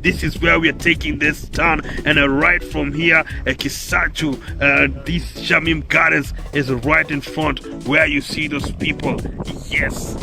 This is where we are taking this turn, and right from here, Kisaju, this Shamim Gardens is right in front where you see those people. Yes.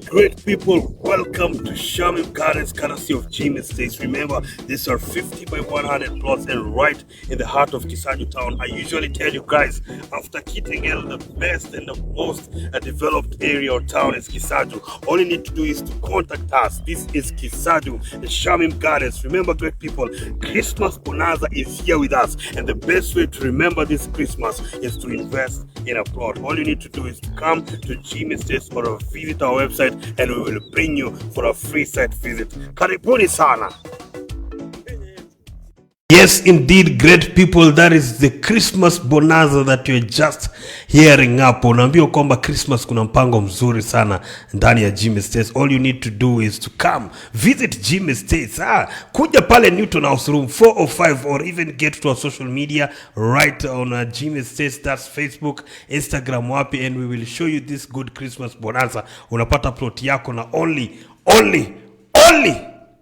Great people, welcome to Shamim Gardens, courtesy of Gym Estates. Remember, these are 50 by 100 plots and right in the heart of Kisaju town. I usually tell you guys, after Kitengel, the best and the most developed area or town is Kisaju. All you need to do is to contact us. This is Kisaju, the Shamim Gardens. Remember, great people, Christmas Bonanza is here with us. And the best way to remember this Christmas is to invest in a plot. All you need to do is to come to Gym Estates or visit our website, and we will bring you for a free site visit. Karibuni sana. Yes, indeed, great people, that is the Christmas bonanza that you're just hearing up. Unaambiwa kwamba Christmas kuna mpango mzuri sana ndani ya Gym Estates. All you need to do is to come visit Gym Estates. Kuja pale Newton House Room 405, or even get to our social media right on Gym Estates. That's Facebook, Instagram, wapi, and we will show you this good Christmas bonanza. Unapata plot yako na only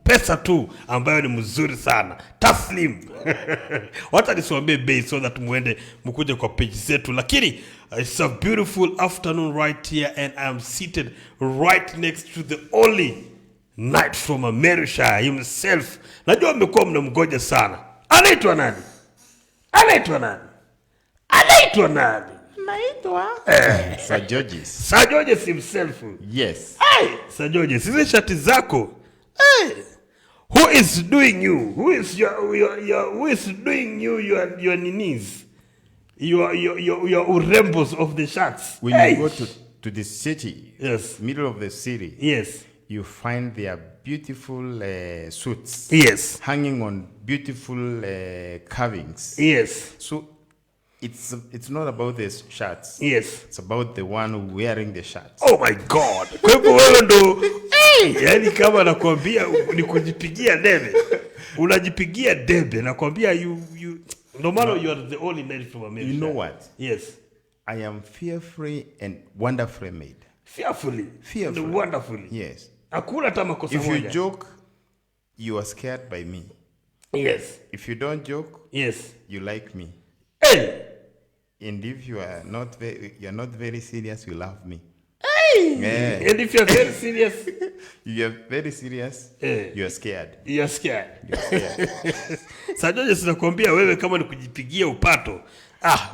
pesa tu ambayo ni mzuri sana. Taslim. Wacha nisiwaambie bei so that muende mkuje kwa page zetu. Lakini it's a beautiful afternoon right here, and I am seated right next to the only knight from America himself. Najua mmekuwa mnamgoja sana. Anaitwa nani? Sir Georges. Sir Georges himself. Yes. Hey, Sir Georges, hizi shati zako. Hey. Who is doing you? Who is doing you your knees? Your urembos of the shirts. When you go to the city, yes, middle of the city, yes, you find their beautiful suits, yes, hanging on beautiful carvings. yes. So it's not about the shirts. Yes. It's about the one wearing the shirts. Oh my God. Kwa hivyo wewe ndo yani kama nakwambia ni kujipigia debe. Unajipigia debe, nakwambia you no matter you are the only knight from America. You know what? Yes. I am fearfully and wonderfully made. Fearfully and wonderfully. Yes. Hakuna hata makosa moja. If you joke, you are scared by me. Yes. If you don't joke, yes, you like me. Hey. And if you are not very serious, you love me. Hey. Yeah. And if you're very serious, you are very serious, you are scared. You're scared. Sir Georges, nakwambia wewe kama ni kujipigia upato,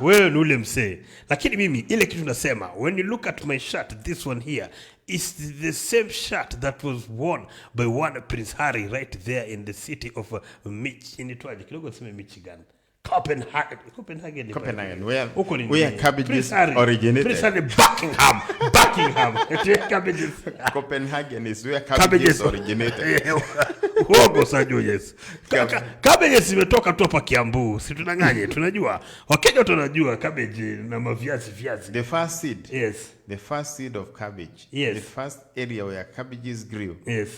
wewe ni ule msee. Lakini mimi ile kitu nasema, when you look at my shirt, this one here is the same shirt that was worn by one Prince Harry right there in the city of Initwaje kidogo tuseme Michigan. Copenhagen, where cabbages originated. Prince Harry, Buckingham. Cabbages. Copenhagen is where cabbages originated. Huogo Sir Georges. Cabbages imetoka tu hapa Kiambu. Si tunanganye, tunajua. Wakenya tunajua cabbage na maviazi. The first seed. Yes. The first seed of cabbage. Yes. The first area where cabbages grew. Yes.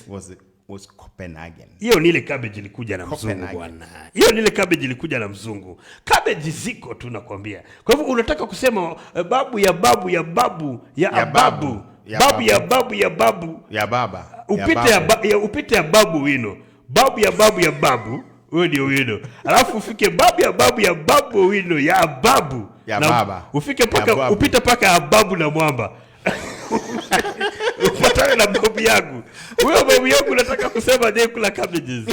Was Copenhagen. Hiyo ni ile cabbage ilikuja na mzungu bwana. Hiyo ni ile cabbage ilikuja na mzungu. Cabbage ziko tu nakwambia. Kwa hivyo unataka kusema babu ya babu ya babu ya babu. Babu ya babu ya babu ya baba. Upite ya babu wino. Babu ya babu ya babu. Wewe ndio wino. Alafu ufike babu ya babu ya babu wino ya babu. Ya baba. Ufike paka upite paka ya babu na mwamba. Upatane na babu yangu. Huyo babu yangu nataka kusema je kula cabbages.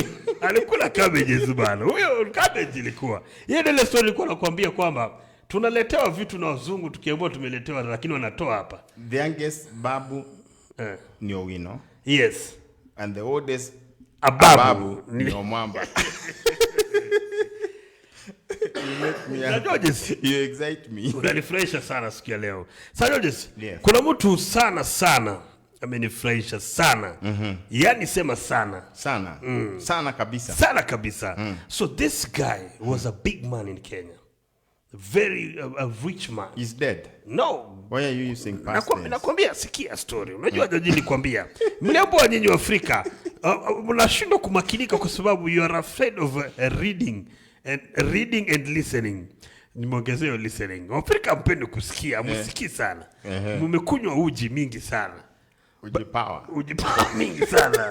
Alikula cabbages bana. Huyo cabbage ilikuwa. Yeye ile story ilikuwa nakwambia kwamba tunaletewa vitu na wazungu tukiambiwa tumeletewa, lakini wanatoa hapa. The youngest babu ni Owino. Yes. And the oldest ababu ni Omwamba. You excite me. Unanifurahisha sana siku ya leo. Sir Georges, yes. Kuna mtu sana amenifurahisha sana. Yaani sema sana. Sana kabisa. Sana kabisa. So this guy was a big man in Kenya. A rich man. He's dead. No. Why are you using past tense? Nakwambia sikia story. Unajua jaji nikwambia. Mliambiwa nyinyi wa Afrika mnashindwa kumakinika kwa sababu you are afraid of reading and listening. Nimeongezea listening. Afrika mpende kusikia, msikii sana. Mmekunywa uji mingi sana. Uji power. Ujipawa mingi sana.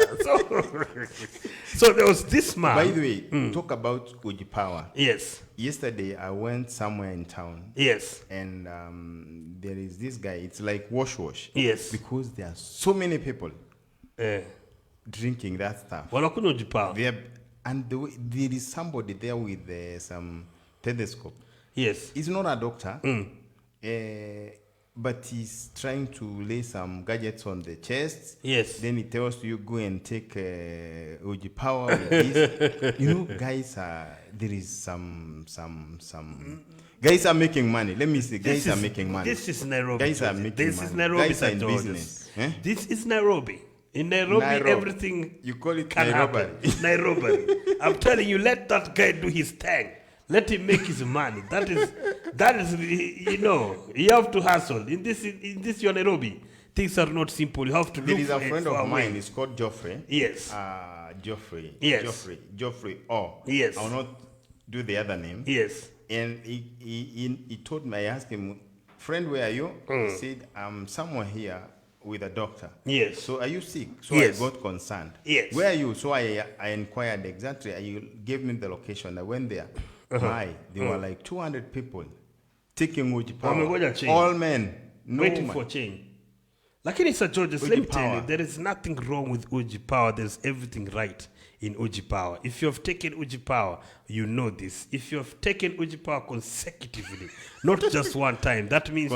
So there was this man. By the way, talk about Uji power. Yes. Yesterday, I went somewhere in town. Yes. And there is this guy. It's like wash. Yes. Because there are so many people Eh. drinking that stuff. Wanakunywa ujipawa. And there is somebody there with some stethoscope. Yes. He's not a doctor, but he's trying to lay some gadgets on the chest. Yes. Then he tells you, go and take Uji power with this. You know, guys, there is some guys are making money. Let me say, guys are making money. This is Nairobi. Guys are making this money. Is Nairobi, guys are in Georges. business. Eh? This is Nairobi. In Nairobi, everything you call it can Nairobi. happen. Nairobi. I'm telling you, let that guy do his thing. Let him make his money. That is, you know, you have to hustle. In this your Nairobi, things are not simple. You have to There look is a friend for of way. mine. It's called Geoffrey. Yes. Geoffrey. Yes. Geoffrey. Oh. Yes. I will not do the other name. Yes. And he told me. I asked him, friend, where are you? He said, I'm somewhere here with a doctor. Yes. So are you sick? So Yes. I got concerned. Yes. Where are you? So I inquired exactly. You gave me the location. I went there. There were like 200 people taking Uji power. Wamegoja change. All men. No Waiting woman. for change. Lakini Sir Georges, Uji let me power. tell you, there is nothing wrong with Uji power. There's everything right in Uji power. If you have taken Uji power, you know this. If you have taken Uji power consecutively, not just one time, that means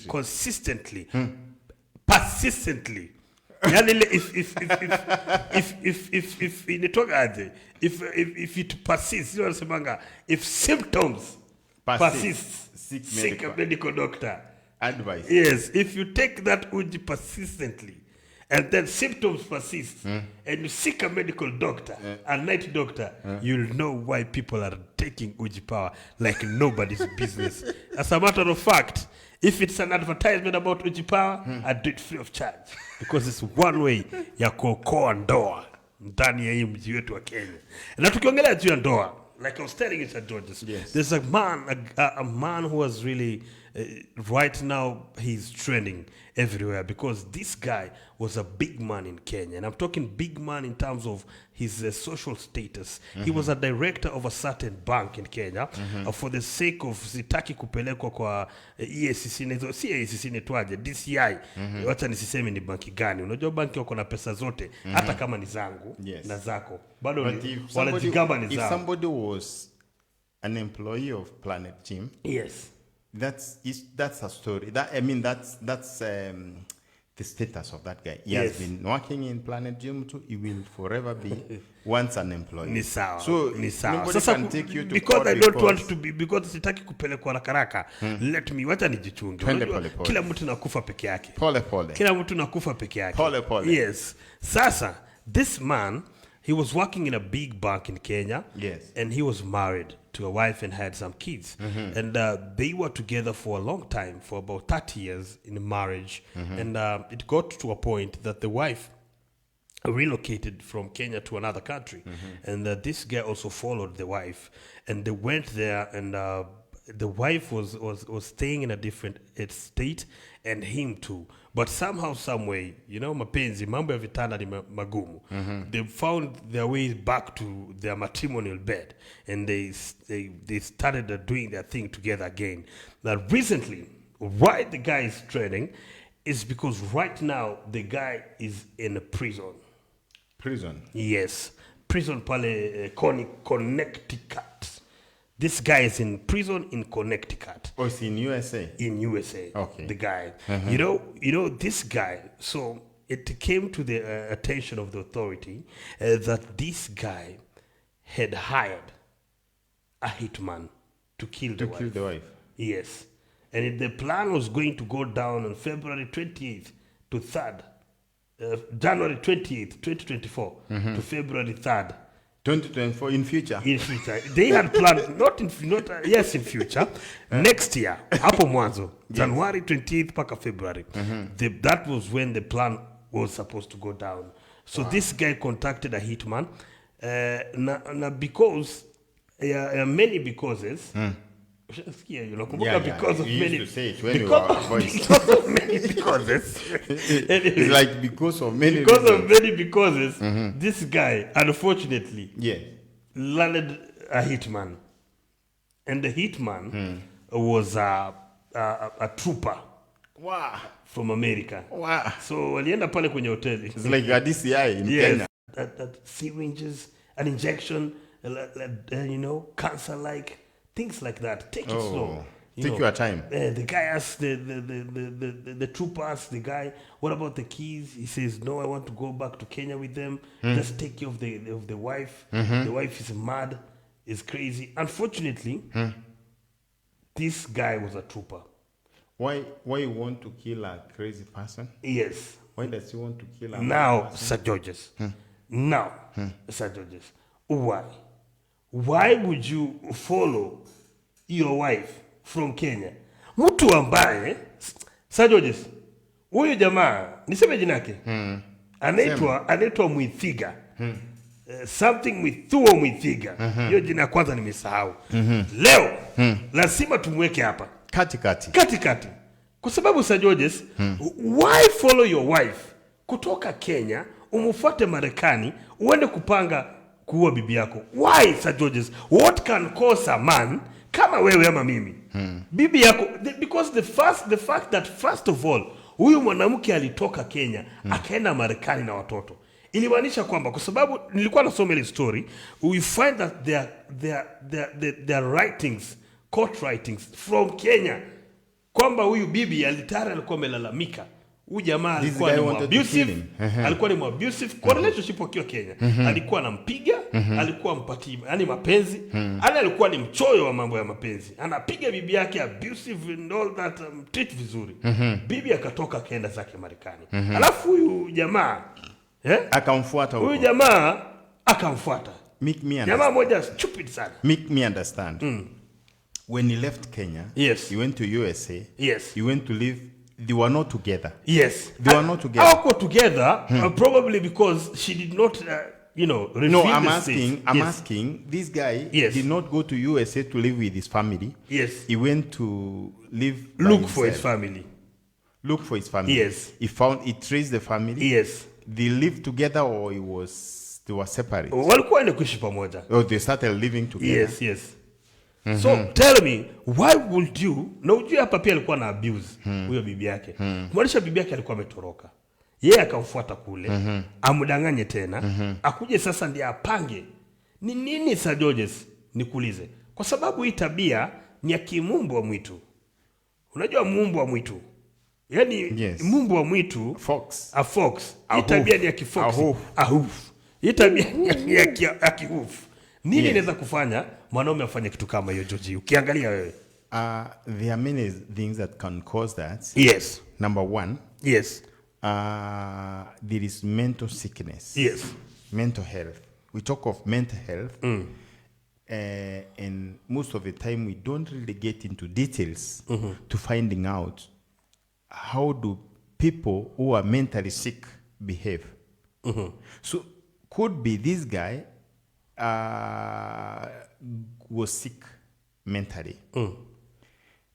consistently, persistently. Yani ile if inatoka aje, if it persists, you know, if symptoms persist, seek a medical doctor. Advice. Yes, if you take that Uji persistently and then symptoms persist and you seek a medical doctor, a night doctor, you'll know why people are taking Uji power like nobody's business. As a matter of fact, if it's an advertisement about Uji power, I do it free of charge because it's one way ya kuokoa ndoa ndani ya hii mji wetu wa Kenya. Na tukiongelea juu ya ndoa, like I was telling you, Sir Georges, yes. There's a man who has really, right now, he's trending everywhere because this guy was a big man in Kenya. And I'm talking big man in terms of his social status. He was a director of a certain bank in Kenya. For the sake of sitaki kupelekwa kwa EACC, si EACC netwaje, DCI. Wacha nisiseme ni banki gani. Unajua banki wako na pesa zote, hata kama ni zangu na zako. Bado wanajigamba ni zao. If somebody was an employee of Planet Gym, yes, that's a story. That's the status of that guy. He has been working in Planet Gym too. He will forever be once an employee. Ni sawa. So ni sawa. nobody can take you to because court I don't want to be, because sitaki kupelekwa haraka. Let me, wacha nijichunge. Kila mtu nakufa peke yake. Kila mtu nakufa peke yake. Yes. Sasa, this man, he was working in a big bank in Kenya. Yes. And he was married to a wife and had some kids. And they were together for a long time, for about 30 years in marriage. And it got to a point that the wife relocated from Kenya to another country. And this guy also followed the wife. And they went there, and the wife was staying in a different state, and him too. But somehow, some way, you know, mapenzi, mambo ya vitanda ni magumu. They found their way back to their matrimonial bed, and they started doing their thing together again. Now, recently, why the guy is trending is because right now the guy is in a prison. Prison? Yes, prison pale Connecticut. This guy is in prison in Connecticut. Oh, it's in USA? In USA. Okay. The guy. You know, this guy, so it came to the attention of the authority that this guy had hired a hitman to kill the wife. To kill the wife? Yes. And the plan was going to go down on February 28th to 3rd. January 28th, 2024 to February 3rd. 2024 in future. In future, they had planned in future. Next year, hapo mwanzo, January 28th paka February. That was when the plan was supposed to go down. So this guy contacted a hitman, because many becauses. Ushasikia hiyo? Nakumbuka Yeah, yeah. because of You many used to say it when you were a voice. because of many becauses. It's like because of many Because of reasons. many becauses, this guy unfortunately Yeah. landed a hitman, and the hitman was a trooper Wow. from America. Wow. So walienda pale kwenye hoteli. It's like a DCI in Kenya. That syringes, an injection, you know, cancer-like things like that. Take it slow. Take your time. The guy asked the trooper asked the guy, "What about the keys?" He says, "No, I want to go back to Kenya with them. Just take care of the wife. The wife is mad, is crazy." Unfortunately, this guy was a trooper. Why you want to kill a crazy person? Yes. Why does he want to kill a Now, person? Sir Georges. Now, Sir Georges. Why? Why would you follow your wife from Kenya? Mtu ambaye, Sir Georges, huyu jamaa, niseme jina yake. Anaitwa Mwithiga. Something Mwithuo Mwithiga. Hiyo jina ya kwanza nimesahau. Leo, lazima tumweke hapa. Kati. Kwa sababu Sir Georges, why follow your wife kutoka Kenya, umufuate Marekani, uende kupanga kuua bibi yako? Why, Sir Georges? What can cause a man kama wewe ama mimi? Bibi yako, because the fact that first of all, huyu mwanamke alitoka Kenya, akaenda Marekani na watoto. Ilimaanisha kwamba, kwa sababu nilikuwa nasoma ile story, we find that their writings, court writings from Kenya, kwamba huyu bibi alikuwa amelalamika. Huyu jamaa alikuwa ni abusive kwa relationship wakiwa Kenya. Alikuwa anampiga, alikuwa mpatii, yani mapenzi. Alikuwa ni mchoyo wa mambo ya mapenzi. Anapiga bibi yake, abusive and all that, treat vizuri. Bibi akatoka kaenda zake Marekani. Alafu huyu jamaa akamfuata huko. Huyu jamaa akamfuata. Jamaa moja stupid sana. Make me understand. When he left Kenya, he went to USA. He went to live. They were not together. They were not together. How go together? Probably because she did not, No, I'm asking. This guy did not go to USA to live with his family. He went to live. Look for his family. He traced the family. They lived together, or they were separate. Walikuwa ende kuishi pamoja. They started living together. So tell me, why would you, na ujue hapa pia alikuwa na abuse huyo bibi yake. Kumaanisha bibi yake alikuwa ametoroka. Yeye akamfuata kule, amdanganye tena, akuje sasa ndiye apange. Ni nini, Sir Georges? Nikuulize. Kwa sababu hii tabia ni ya kimumbu wa mwitu. Unajua mumbu wa mwitu? Yaani mumbu wa mwitu, a fox. Hii tabia ni ya kifox. Ahuf. Hii tabia ni ya kihufu. Nini inaweza kufanya mwanaume afanye kitu kama hiyo, George? Ukiangalia wewe. There are many things that can cause that. Number one. There is mental sickness. Mental health. We talk of mental health. And most of the time we don't really get into details to finding out how do people who are mentally sick behave. So could be this guy was sick mentally.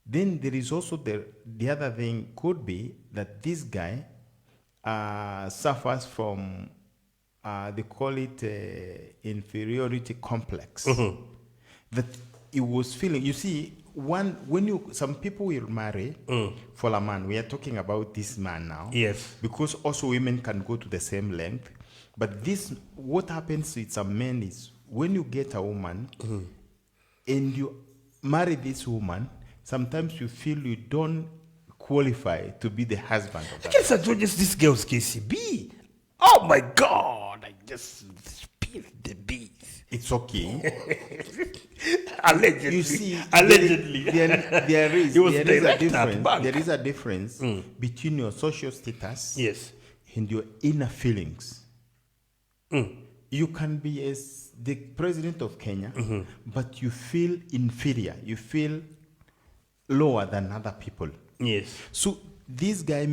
Then there is also the other thing could be that this guy suffers from they call it inferiority complex. That he was feeling. You see, some people will marry for a man. We are talking about this man now. Because also women can go to the same length. But what happens with some men is when you get a woman and you marry this woman, sometimes you feel you don't qualify to be the husband of that. Sir Georges, this girl's KCB. Oh my God! I just spilled the beans. It's okay. Allegedly. You see, allegedly. There is a difference between your social status and your inner feelings. You can be as the president of Kenya, but you feel inferior. You feel lower than other people. So this guy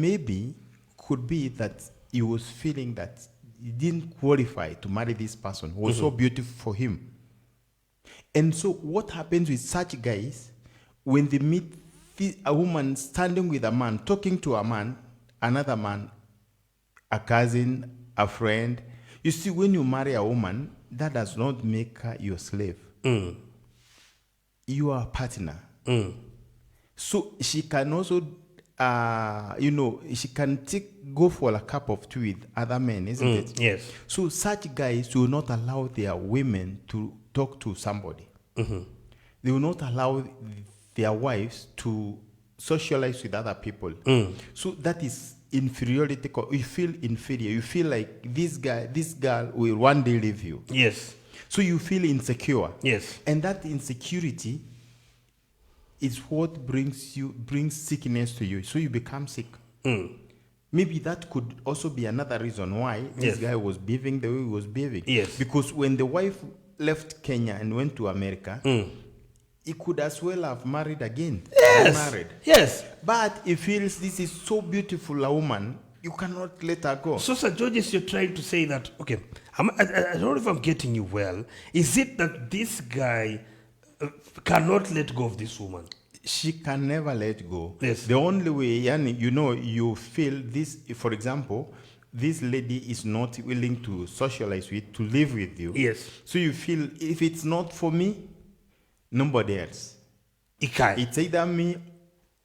could be that he was feeling that he didn't qualify to marry this person who was so beautiful for him. And so what happens with such guys, when they meet a woman standing with a man, talking to a man, another man, a cousin, a friend. You see, when you marry a woman, that does not make her your slave. You are a partner. So she can also, she can go for a cup of tea with other men, isn't it? Yes. So such guys will not allow their women to talk to somebody. They will not allow their wives to socialize with other people. So that is inferiority. You feel inferior. You feel like this girl will one day leave you. Yes. So you feel insecure. Yes. And that insecurity is what brings sickness to you. So you become sick. Maybe that could also be another reason why this guy was behaving the way he was behaving. Yes. Because when the wife left Kenya and went to America, he could as well have married again. Yes. Married. Yes. But he feels this is so beautiful a woman, you cannot let her go. So, Sir Georges, you're trying to say that, okay, I don't know if I'm getting you well. Is it that this guy cannot let go of this woman? She can never let go. Yes. The only way, yani, you feel this, for example, this lady is not willing to socialize with, to live with you. Yes. So you feel, if it's not for me, nobody else. Ikai. It's either me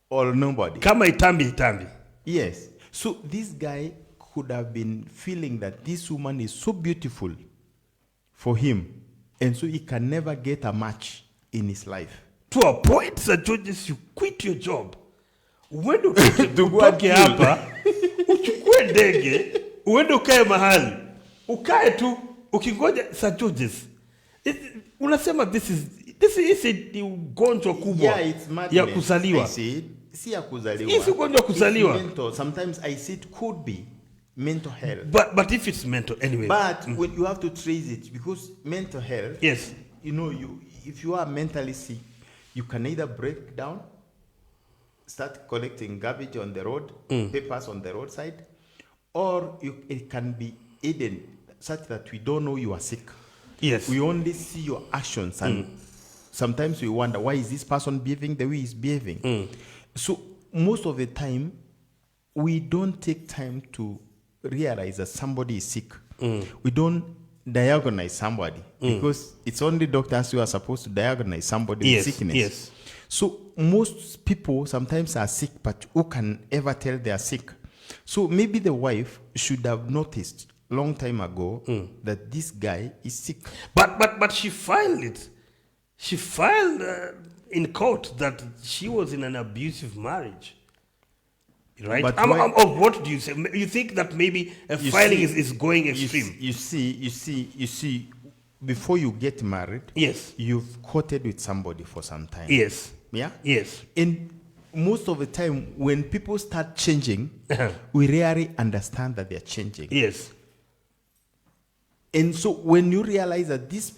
or nobody. Kama itambi. Yes. So this guy could have been feeling that this woman is so beautiful for him, and so he can never get a match in his life. To a point, Sir Georges, you quit your job. Uende utoke hapa, uchukue ndege, uende ukae mahali. Ukae tu, ukingoja, Sir Georges. Unasema this is a ugonjwa kubwa. Yeah, it's madness. Ya kuzaliwa. I see. Si ya kuzaliwa. It's ugonjwa kuzaliwa. It's mental. Sometimes I see it could be mental health. But if it's mental anyway. But when you have to trace it, because mental health. Yes. If you are mentally sick, you can either break down, start collecting garbage on the road, papers on the roadside, or it can be hidden such that we don't know you are sick. Yes. We only see your actions, and sometimes we wonder, why is this person behaving the way he's behaving? So most of the time, we don't take time to realize that somebody is sick. We don't diagnose somebody because it's only doctors who are supposed to diagnose somebody's sickness. Yes. So most people sometimes are sick, but who can ever tell they are sick? So maybe the wife should have noticed long time ago that this guy is sick. But she filed it. She filed in court that she was in an abusive marriage. Right? But of what do you say? You think that maybe filing is going extreme? You see, before you get married, Yes. you've courted with somebody for some time. Yes. Yeah? Yes. And most of the time, when people start changing, we rarely understand that they're changing. Yes. And so when you realize that this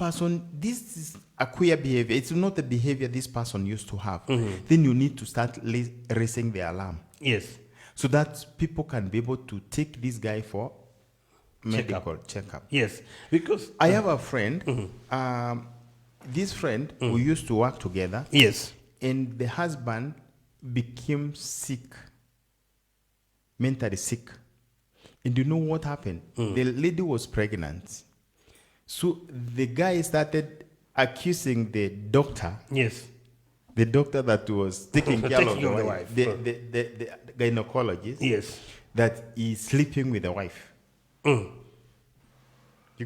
is a queer behavior, it's not the behavior this person used to have, then you need to start raising the alarm. Yes. So that people can be able to take this guy for medical checkup. Yes. Because I have a friend, this friend, we used to work together. Yes. And the husband became sick, mentally sick. And you know what happened? The lady was pregnant. So the guy started accusing the doctor. Yes. The doctor that was taking care of the the wife. wife. The gynecologist. Yes. That he's sleeping with the wife. You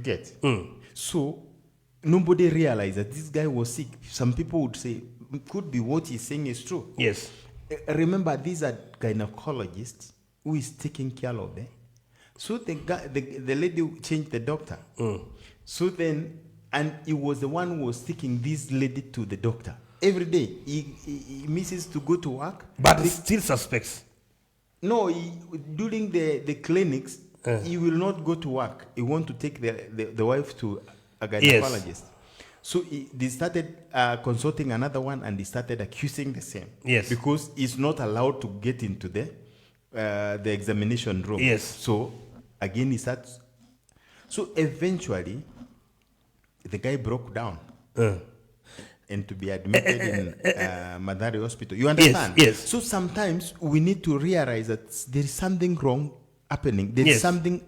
get? So nobody realized that this guy was sick. Some people would say, could be what he's saying is true. Yes. Remember, these are gynecologists who is taking care of them. So the lady changed the doctor. So then, and he was the one who was taking this lady to the doctor. Every day, he misses to go to work. But he still suspects. No, during the clinics, he will not go to work. He want to take the wife to a gynecologist. Yes. So they started consulting another one, and they started accusing the same. Yes. Because he's not allowed to get into the examination room. Yes. So again, he starts. So eventually, the guy broke down. and to be admitted in Madari Hospital. You understand? Yes. So sometimes we need to realize that there is something wrong happening. There is Yes. something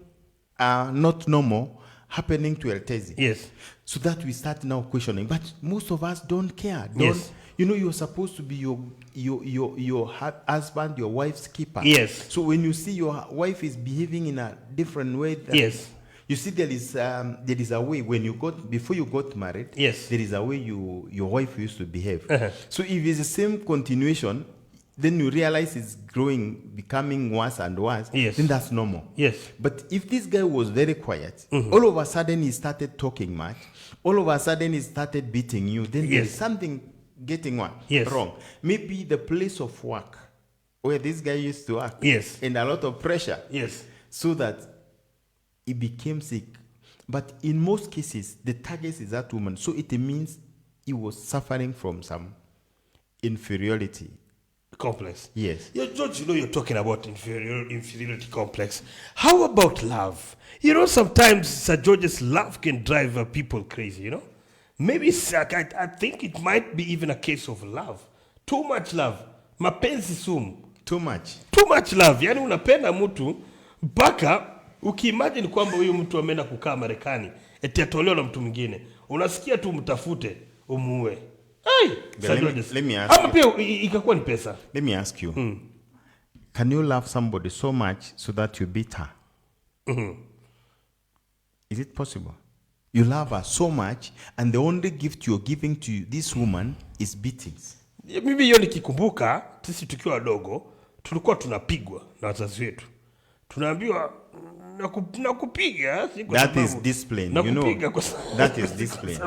not normal happening to Eltezi. Yes. So that we start now questioning. But most of us don't care. Yes. You know, you're supposed to be your husband, your wife's keeper. Yes. So when you see your wife is behaving in a different way, Yes. you see there is a way when before you got married. Yes. There is a way your wife used to behave. Uh-huh. So if it's the same continuation, then you realize it's becoming worse and worse. Yes. Then that's normal. Yes. But if this guy was very quiet, all of a sudden he started talking much, all of a sudden he started beating you, then there's Yes. something getting Yes. wrong. Maybe the place of work where this guy used to work. Yes. And a lot of pressure. Yes. So that he became sick. But in most cases, the target is that woman. So it means he was suffering from some inferiority Complex. Yes. Yeah, George, you know you're talking about inferiority complex. How about love? You know, sometimes Sir George's love can drive people crazy, you know? Maybe I think it might be even a case of love. Too much love. Mapenzi sumu. Too much. Too much love. Yani unapenda mtu mpaka ukiimagine kwamba huyu mtu ameenda kukaa Marekani eti atolewa na mtu mwingine. Unasikia tu mtafute umuue. Hey, let me ask ama pia ikakuwa ni pesa. Let me ask you. Can you love somebody so much so that you beat her? Is it possible? You love her so much and the only gift you're giving to this woman is beatings. Mimi hiyo nikikumbuka, sisi tukiwa wadogo, tulikuwa tunapigwa na wazazi wetu. Tunaambiwa nakupiga si kwa that sababu is discipline, nakupiga you know. That is discipline.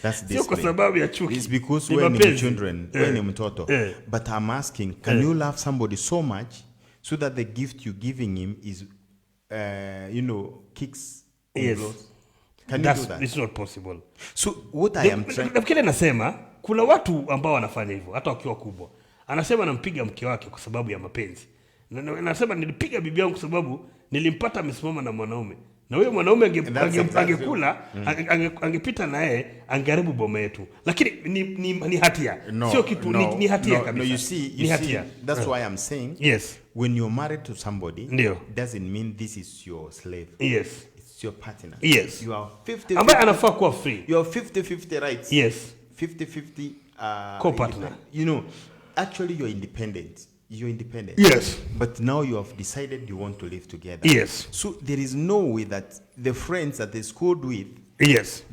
That's discipline. Sio kwa sababu ya chuki. It's because Ni when you're mapenzi. children, when you're mtoto. But I'm asking, can you love somebody so much so that the gift you're giving him is, kicks and Yes. blows? Can you do that? It's not possible. So what I am trying... Nafikiri nasema, kuna watu ambao wanafanya hivyo, hata wakiwa kubwa. Anasema nampiga mke wake kwa sababu ya mapenzi. Anasema nilipiga bibi yangu kwa sababu nilimpata amesimama na mwanaume. Na huyo mwanaume angekula, angepita na yeye, angeharibu boma yetu. Lakini ni hatia. Sio kitu ni hatia kabisa. No, you see, that's why I'm saying, yes, when you're married to somebody, Ndio. doesn't mean this is your slave. Yes. It's your partner. Yes. You are 50-50. Ambaye anafaa kuwa free. You are 50-50 rights. Yes. 50-50 co-partner. You know, actually you're independent. You're independent. Yes. But now you have decided you want to live together. Yes. So there is no way that the friends that they schooled with, Yes.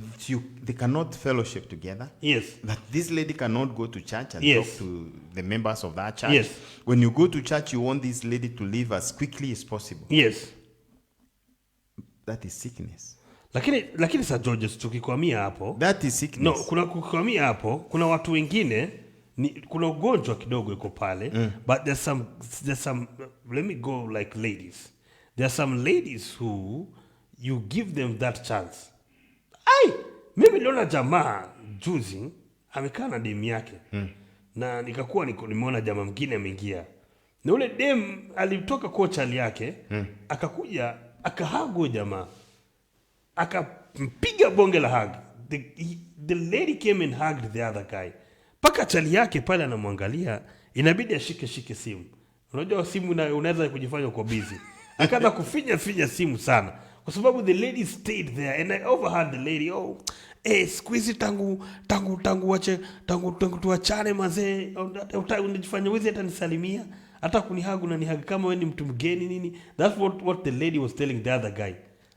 they cannot fellowship together. Yes. That this lady cannot go to church and Yes. talk to the members of that church. Yes. When you go to church, you want this lady to live as quickly as possible. Yes. That is sickness. Lakini Sir George, tukikwamia hapo. That is sickness. No, kuna kukwamia hapo, kuna watu wengine kuna ugonjwa kidogo iko pale, but there's some let me go like ladies. There are some ladies who you give them that chance. Mimi niliona jamaa juzi amekaa na demu yake. Na nikakuwa nimeona jamaa mwingine ameingia. Na ule dem alitoka kwa chali yake, akakuja akahago jamaa. Akampiga bonge la hug. The lady came and hugged the other guy. Paka chali yake pale anamwangalia, inabidi ashike simu. Unajua simu unaweza kujifanya uko busy. Akaanza kufinya simu sana. Kwa sababu the lady stayed there and I overheard the lady, squeeze tangu tuachane mazee, unajifanya wizi hata nisalimia, hata kunihagu na nihagu kama wewe ni mtu mgeni nini. That's what the lady was telling the other guy.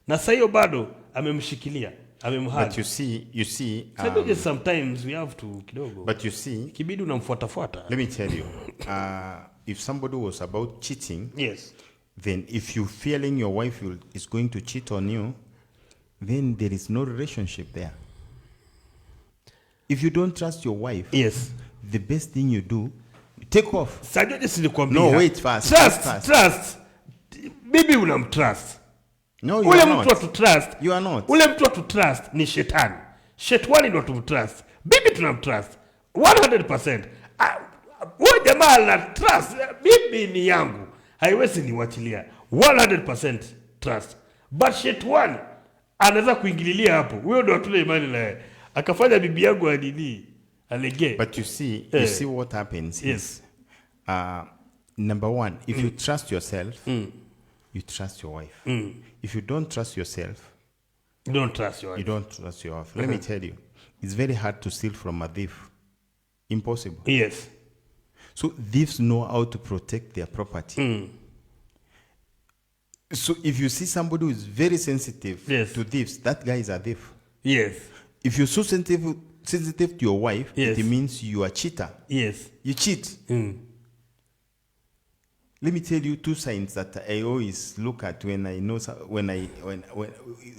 Na sasa hiyo bado amemshikilia, amemhaga. But you see just sometimes we have to kidogo. But you see, kibidi unamfuata. Let me tell you, if somebody was about cheating, yes, then if you feeling your wife is going to cheat on you, then there is no relationship there. If you don't trust your wife, yes, the best thing you do, take off. No, wait first. Trust. Bibi unamtrust. No, you are not. Ule mtu trust. You are not. Ule mtu to trust ni shetani. Shetani ndo tumtrust. Bibi tunamtrust 100%. Wewe jamaa la trust, bibi ni yangu. Haiwezi niwachilia. 100% trust. But shetani anaweza kuingililia hapo. Huyo ndo atule imani naye. Akafanya bibi yangu adili. Alege. But you see what happens is, number one, if you trust yourself, you trust your wife. If you don't trust yourself, You don't trust your you wife. don't trust your wife. Let me tell you, it's very hard to steal from a thief. Impossible. Yes. So thieves know how to protect their property. So if you see somebody who is very sensitive to thieves, that guy is a thief. Yes. If you're so sensitive to your wife, Yes. it means you are a cheater. Yes. You cheat. Let me tell you two signs that I always look at when I know when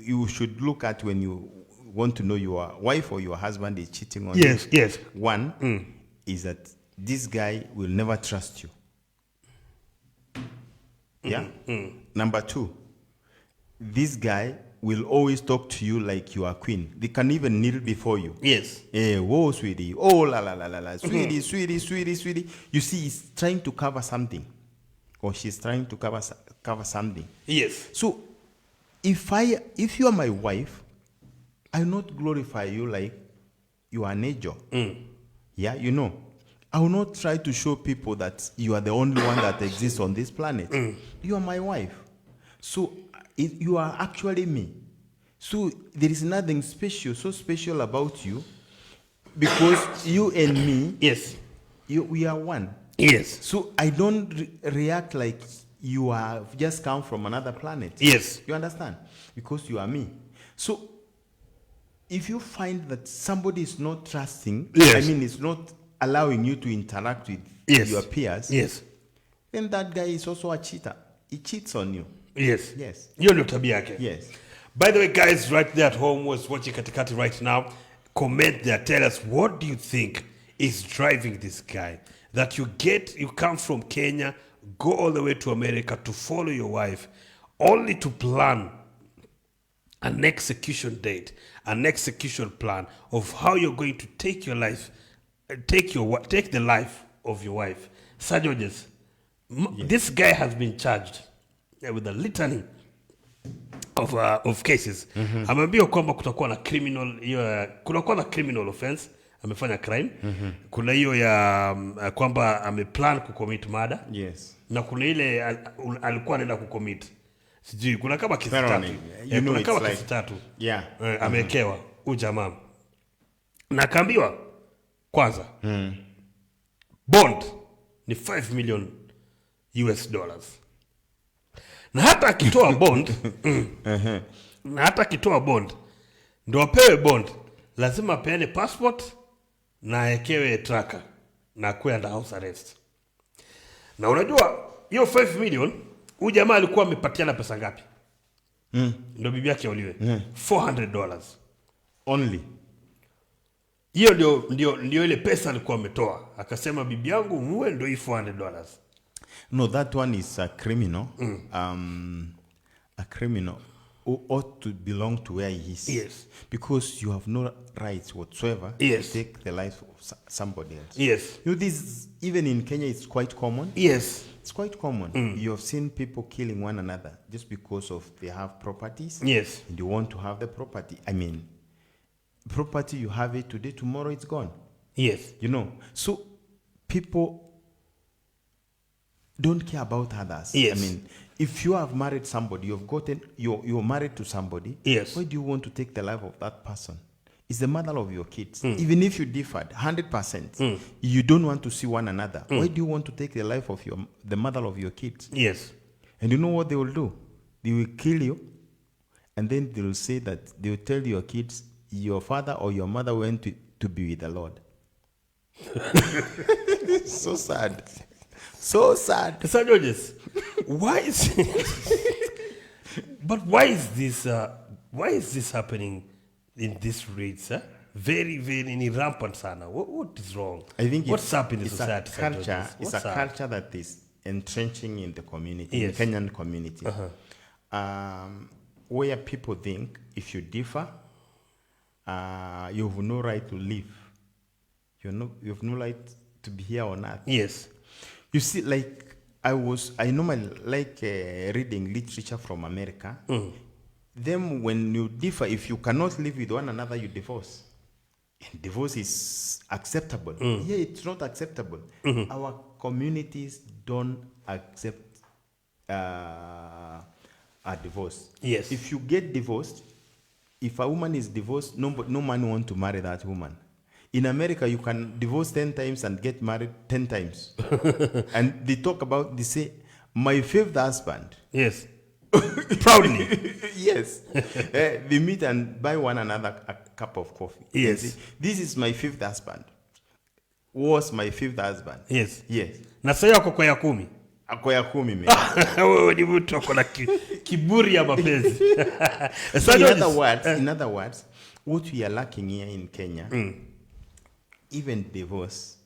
you should look at when you want to know your wife or your husband is cheating on you. Yes. One is that this guy will never trust you. Yeah. Number two, this guy will always talk to you like you are queen. They can even kneel before you. Yes. Whoa, sweetie. Oh, la la la la la. Sweetie. You see, he's trying to cover something. Or she's trying to cover something. Yes. So, if you are my wife, I will not glorify you like you are an angel. Yeah, you know. I will not try to show people that you are the only one that exists on this planet. You are my wife. So, you are actually me. So, there is nothing so special about you, because you and me, Yes. we are one. Yes. So I don't react like you have just come from another planet. Yes. You understand? Because you are me. So if you find that somebody is not trusting, Yes. I mean, it's not allowing you to interact with your peers, Yes. then that guy is also a cheater. He cheats on you. Yes. Yes. Hiyo ndio tabia yake. Yes. By the way, guys, right there at home was watching Kati right now. Comment there. Tell us, what do you think is driving this guy? That you come from Kenya, go all the way to America to follow your wife, only to plan an execution date, an execution plan of how you're going to take your life, take the life of your wife. Sir Georges, this guy has been charged with a litany of cases. Ameambiwa kwamba kutakuwa na criminal offense, amefanya crime. Kuna hiyo ya kwamba ameplan kucommit murder. Yes. Na kuna ile alikuwa anaenda kucommit. Sijui kuna kama kesi tatu. Kuna kama kesi tatu. Yeah. Amekewa ujamaa. Na kaambiwa kwanza. Bond ni $5 million. Na hata akitoa bond, ndio apewe bond, lazima apeane passport na aekewe tracker na kuwe under house arrest. Na unajua hiyo 5 million huyu jamaa alikuwa amepatiana pesa ngapi? Ndio bibi yake auliwe. $400 only. Hiyo ndio ile pesa alikuwa ametoa. Akasema bibi yangu muue, ndio hii $400. No, that one is a criminal. A criminal who ought to belong to where he is. Yes. Because you have no rights whatsoever Yes. to take the life of somebody else. Yes. You know, this, even in Kenya, it's quite common. Yes. It's quite common. You have seen people killing one another just because of they have properties. Yes. And you want to have the property. I mean, property, you have it today, tomorrow it's gone. Yes. You know, so people don't care about others. Yes. I mean, if you have married somebody, you're married to somebody. Yes. Why do you want to take the life of that person? It's the mother of your kids. Even if you differed 100%, you don't want to see one another. Why do you want to take the life of the mother of your kids? Yes. And you know what they will do? They will kill you, and then they will say that they will tell your kids, your father or your mother went to be with the Lord. So sad. So sad. Sir Georges, why is but why is this happening in this rate, sir? Very, very rampant, sana. What is wrong? I think what's up in the it's society? A culture, it's a culture that is entrenching in the community, Yes. the Kenyan community, where people think if you differ, you have no right to live. You have no right to be here on earth. Yes. You see, like I normally like reading literature from America. Then when you differ, if you cannot live with one another, you divorce. and divorce is acceptable. Yeah, it's not acceptable. Our communities don't accept a divorce. Yes. If you get divorced, if a woman is divorced, no man want to marry that woman. In America, you can divorce 10 times and get married 10 times. And they say, my fifth husband. Yes. Proudly. Yes. They meet and buy one another a cup of coffee. Yes. Say, this is my fifth husband. Was my fifth husband. Yes. Yes. Na sasa yako kwa ya 10. Ako ya 10 mimi. Wewe ni mtu ako na kiburi ya mapenzi. So in other words, what we are lacking here in Kenya, even divorce,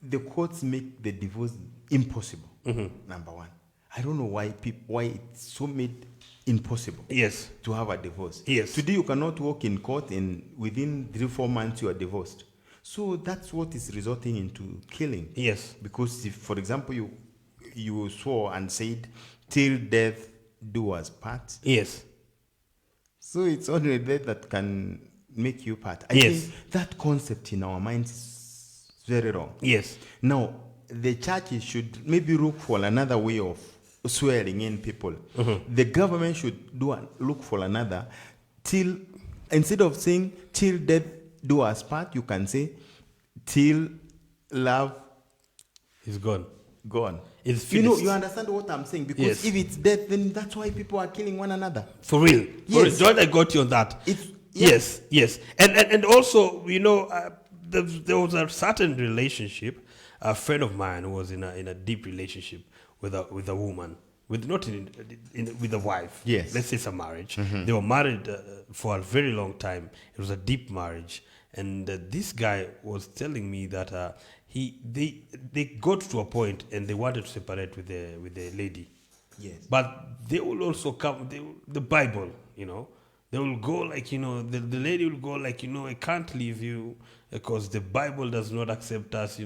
the courts make the divorce impossible. Number one. I don't know why it's so made impossible. Yes. To have a divorce. Yes. Today you cannot walk in court and within 3-4 months you are divorced. So that's what is resulting into killing. Yes. Because if, for example, you swore and said, till death do us part. Yes. So it's only death that can make you part. I Yes. think that concept in our minds is very wrong. Yes. Now, the churches should maybe look for another way of swearing in people. The government should look for another till, instead of saying till death do us part, you can say till love He's gone. gone. It's finished. You understand what I'm saying? Because Yes. if it's death, then that's why people are killing one another. For real. Yes. George, I got you on that. Yes, yes. And also, there was a certain relationship. A friend of mine was in a deep relationship with a woman, with a wife. Yes. Let's say it's a marriage. They were married for a very long time. It was a deep marriage. And this guy was telling me that they got to a point and they wanted to separate with the lady. Yes. But they will also come, the Bible, they will go like, the lady will go like, I can't leave you because the Bible does not accept us,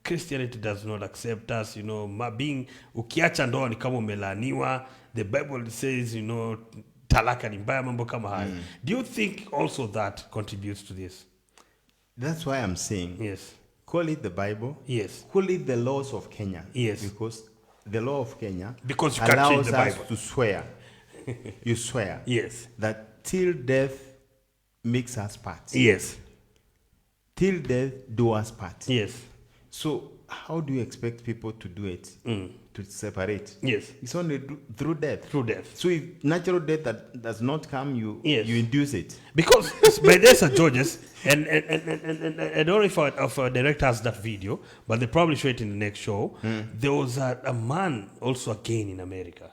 Christianity does not accept us, being ukiacha ndoa ni kama umelaaniwa. The Bible says, talaka ni mbaya, mambo kama hayo. Do you think also that contributes to this? That's why I'm saying, Yes. call it the Bible. Yes. Call it the laws of Kenya. Yes. Because the law of Kenya Because you can't change allows the us Bible. to swear. You swear. Yes. That till death makes us part. Yes. Till death do us part. Yes. So how do you expect people to do it? To separate? Yes. It's only through death. Through death. So if natural death that does not come, you induce it. Because by there's a judges, and I don't know if our director has that video, but they probably show it in the next show. There was a man also again in America.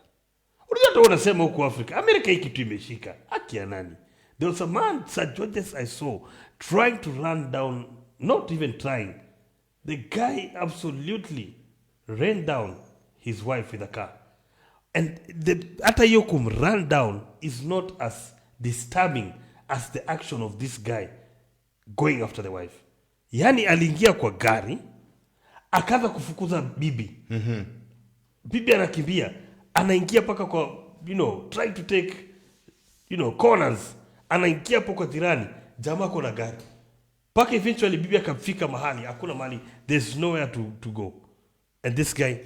Unajua wanasema huko Africa, America hii kitu imeshika. Haki ya nani? There was a man, Sir Georges, I saw trying to run down, not even trying. The guy absolutely ran down his wife with a car. And hata hiyo run down is not as disturbing as the action of this guy going after the wife. Yani aliingia kwa gari, akaanza kufukuza bibi. Bibi anakimbia, anaingia paka kwa, trying to take, corners. Anaingia paka kwa jirani, jamaa kwa na gari. Paka eventually bibi akafika mahali, hakuna mahali, there's nowhere to go. And this guy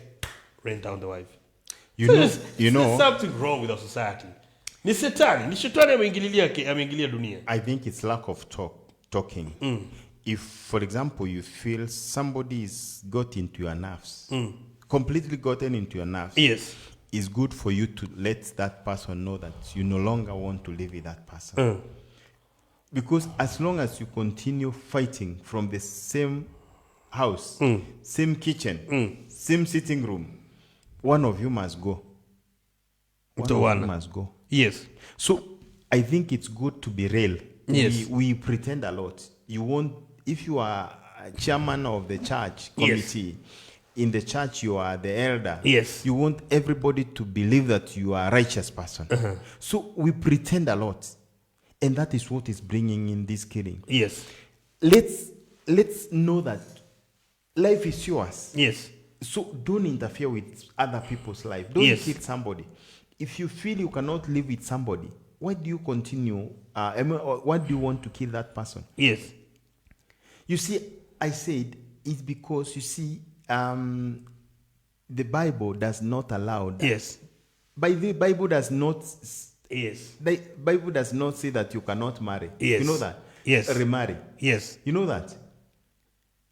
ran down the wife. There's something wrong with our society. Ni shetani ameingilia dunia. I think it's lack of talking. If, for example, you feel somebody's got into your nerves, completely gotten into your nerves, yes, it's good for you to let that person know that you no longer want to live with that person. Because as long as you continue fighting from the same house, same kitchen, same sitting room, one of you must go. One must go. Yes. So I think it's good to be real. Yes. We pretend a lot. If you are a chairman of the church committee, in the church you are the elder. Yes. You want everybody to believe that you are a righteous person. So we pretend a lot. And that is what is bringing in this killing. Yes. Let's know that life is yours. Yes. So don't interfere with other people's life. Don't kill somebody. If you feel you cannot live with somebody, why do you continue? Why do you want to kill that person? Yes. You see, I said it's because, you see, the Bible does not allow that. Yes. By the Bible does not. Yes. The Bible does not say that you cannot marry. Yes. You know that. Yes. Remarry. Yes. You know that.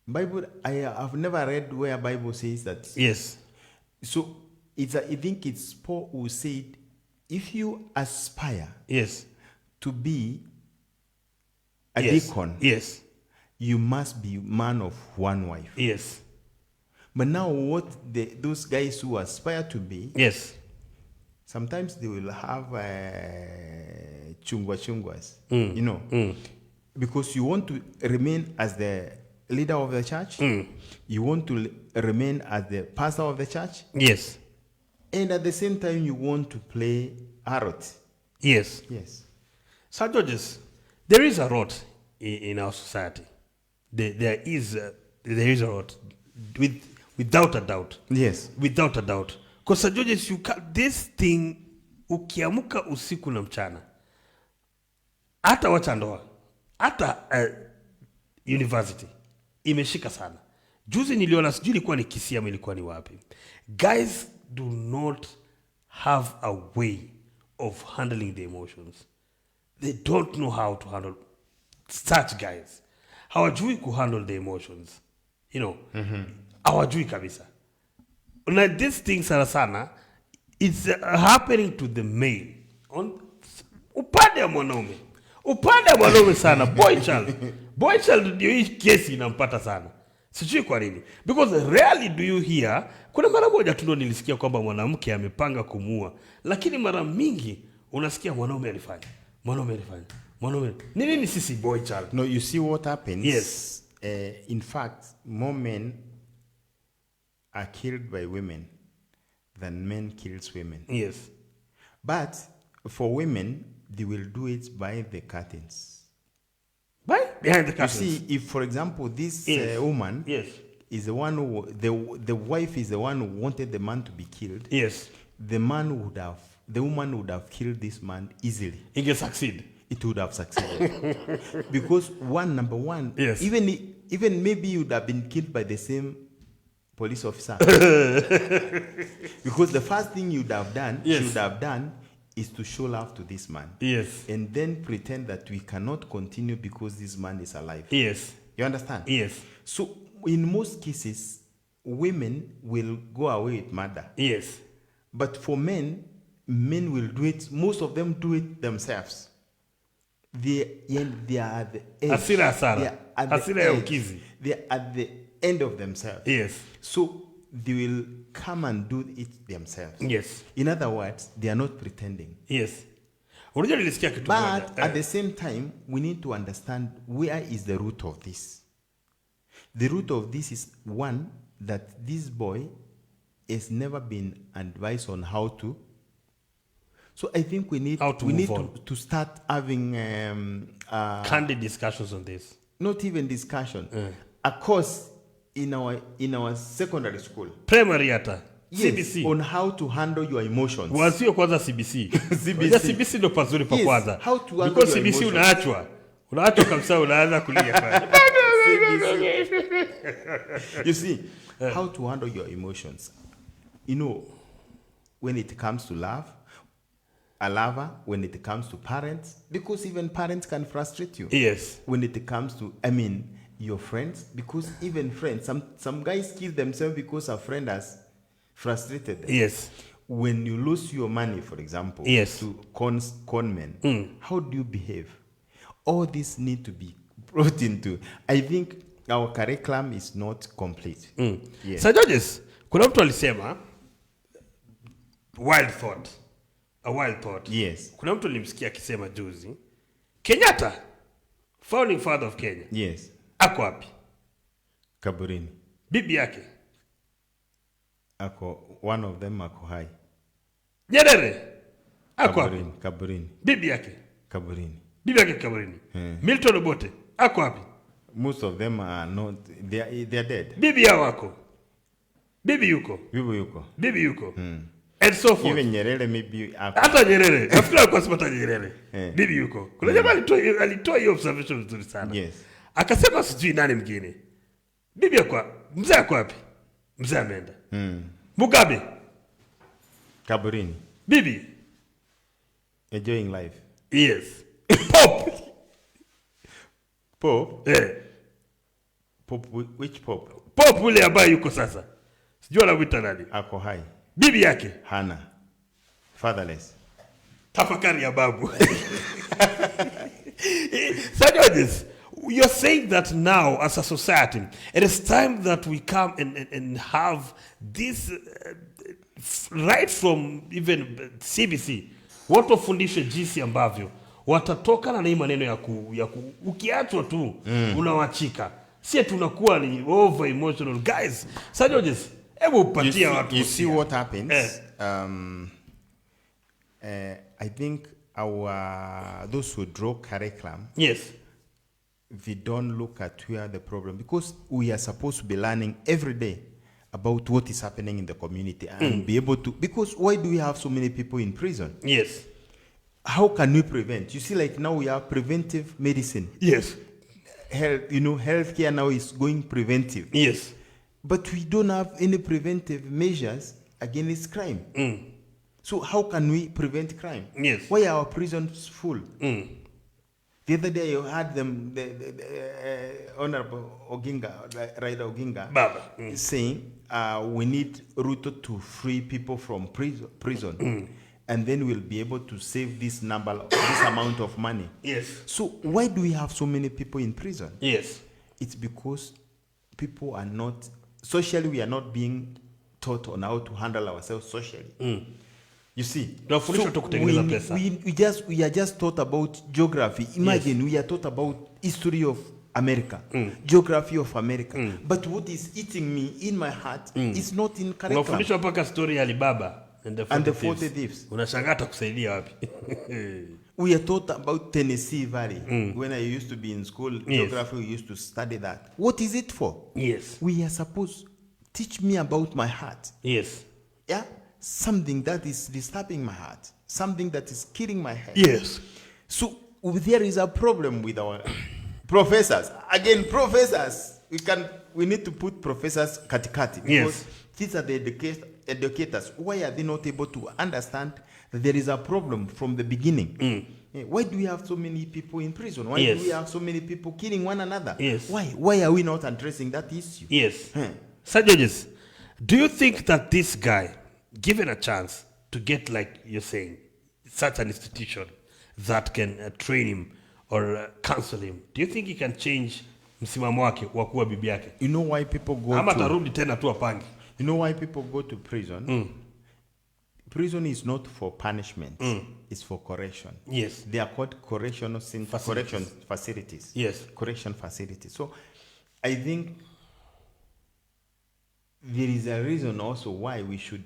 Bible. I have never read where Bible says that. Yes. So I think it's Paul who said, if you aspire Yes. to be a Yes. deacon, Yes. you must be man of one wife. Yes. But now what those guys who aspire to be, Yes. sometimes they will have chungwas, you know, because you want to remain as the leader of the church, you want to remain as the pastor of the church, Yes. and at the same time you want to play harlot. Yes. Yes. Sir Georges, there is a rot in our society. There is a rot, without a doubt. Yes. Without a doubt. Because Sir Georges, this thing, ukiamuka usiku na mchana, hata wacha ndoa, hata university, imeshika sana. Juzi niliona, sijui ilikuwa ni Kisii ama ilikuwa ni wapi. Guys do not have a way of handling the emotions. They don't know how to handle such guys. Hawajui kuhandle the emotions. You know, hawajui kabisa. Na this thing sana, it's happening to the male. Upande ya mwanaume. Upande ya mwanaume sana. Boy child. Boy child ndio hii kesi inampata sana. Sijui kwa nini. Because rarely do you hear, kuna mara moja tu ndo nilisikia kwamba mwanamke amepanga kumua. Lakini mara mingi unasikia mwanaume alifanya. Nini sisi boy child? No, you see what happens? Yes. In fact, more men are killed by women than men kills women. Yes. But for women, they will do it by the curtains. Behind the You curtains. see, if for example this Yes. woman Yes. is the one who the wife is the one who wanted the man to be killed, Yes. the woman would have killed this man easily. He can succeed. It would have succeeded. Because number one, Yes. even maybe you would have been killed by the same police officer. Because the first thing you'd have done, Yes. she would have done, is to show love to this man. Yes. And then pretend that we cannot continue because this man is alive. Yes. You understand? Yes. So in most cases, women will go away with murder. Yes. But for men will do it, most of them do it themselves. They are at the edge. Hasira sana. They are at the Hasira ya edge. ukizi. They are at the end of themselves. Yes. So they will come and do it themselves. Yes. In other words, they are not pretending. Yes. Unajua nilisikia kitu moja. But at the same time, we need to understand where is the root of this. The root of this is one, that this boy has never been advised on how to. So I think we need to start having candid discussions on this. Not even discussion. A course in our secondary school. Primary hata. Yes, CBC. on how to handle your emotions. Wasio kwanza CBC. CBC. CBC ndo pazuri pa Yes, kwanza. how to handle Because your CBC emotions. unaachwa kabisa, unaanza kulia pale. You see, how to handle your emotions. You know, when it comes to love, a lover, when it comes to parents, because even parents can frustrate you. Yes. When it comes to, your friends, because even friends, some guys kill themselves because a friend has frustrated them. Yes. When you lose your money, for example, Yes. to con men, how do you behave? All this need to be brought into. I think our curriculum is not complete. Yes. Sir Georges, kuna mtu alisema a wild thought. Yes. Kuna mtu nilimsikia akisema juzi, Kenyatta, founding father of Kenya. Yes. Ako wapi? Kaburini. Bibi yake? Ako, one of them ako hai. Nyerere? Ako wapi? Kaburini. Bibi yake? Kaburini. Bibi yake kaburini. Milton Obote? Ako wapi? Most of them are not, they are dead. Bibi yao wako? Bibi yuko? Bibi yuko. And so forth. Even Nyerere maybe ako. Hata Nyerere. Nafikiri alikuwa sipata Nyerere. Bibi yuko. Kuna jamaa alitoa hiyo observation nzuri sana. Yes. Akasema sijui nani mwingine. Bibi mzee ako wapi? Mzee ameenda. Mugabe kaburini. Bibi Enjoying life. Yes. Pop. Pop? Pop, which pop? Pop ule ambaye yuko sasa. Sijui anamuita nani? Ako hai. Bibi yake? Hana. Fatherless. Tafakari ya babu. Sajojis, you're saying that now as a society, it is time that we come and have this right from even CBC. Watu wafundishe jinsi ambavyo watatoka na hii maneno ya ukiachwa tu unawachika. Si tunakuwa ni over emotional guys. Sajojis, hebu patia watu. You see what happens? I think those who draw curriculum, yes, they don't look at where the problem, because we are supposed to be learning every day about what is happening in the community and be able to, because why do we have so many people in prison? Yes. How can we prevent? You see, like now we have preventive medicine. Yes. Healthcare now is going preventive. Yes. But we don't have any preventive measures against crime. So how can we prevent crime? Yes. Why are our prisons full? The other day you had them, the Honorable Raila Oginga, Baba. saying we need Ruto to free people from prison. And then we'll be able to save this amount of money. Yes. So why do we have so many people in prison? Yes. It's because people are not, socially we are not being taught on how to handle ourselves socially. You see, so we are just taught about geography. Imagine we are taught about history of America, geography of America. But what is eating me in my heart is not in curriculum. Unafundishwa mpaka story ya Alibaba and the 40 thieves. Unashangata kusaidia wapi? We are taught about Tennessee Valley. When I used to be in school, geography, we used to study that. What is it for? Yes. We are supposed to teach me about my heart. Yes. Yeah? Something that is disturbing my heart. Something that is killing my head. Yes. So there is a problem with our professors. Again, professors, we need to put professors Kati. Because these are the educators. Why are they not able to understand that there is a problem from the beginning? Why do we have so many people in prison? Why do we have so many people killing one another? Yes. Why are we not addressing that issue? Yes. Sir Judges, do you think that this guy, given a chance to get, like you're saying, such an institution that can train him or counsel him, do you think he can change msimamo wake wa kuwa bibi yake? You know why people go ama tarudi tena tu apange? You know why people go to prison? Prison is not for punishment. It's for correction. Yes. They are called correction facilities. Yes. Correction facilities. So I think there is a reason also why we should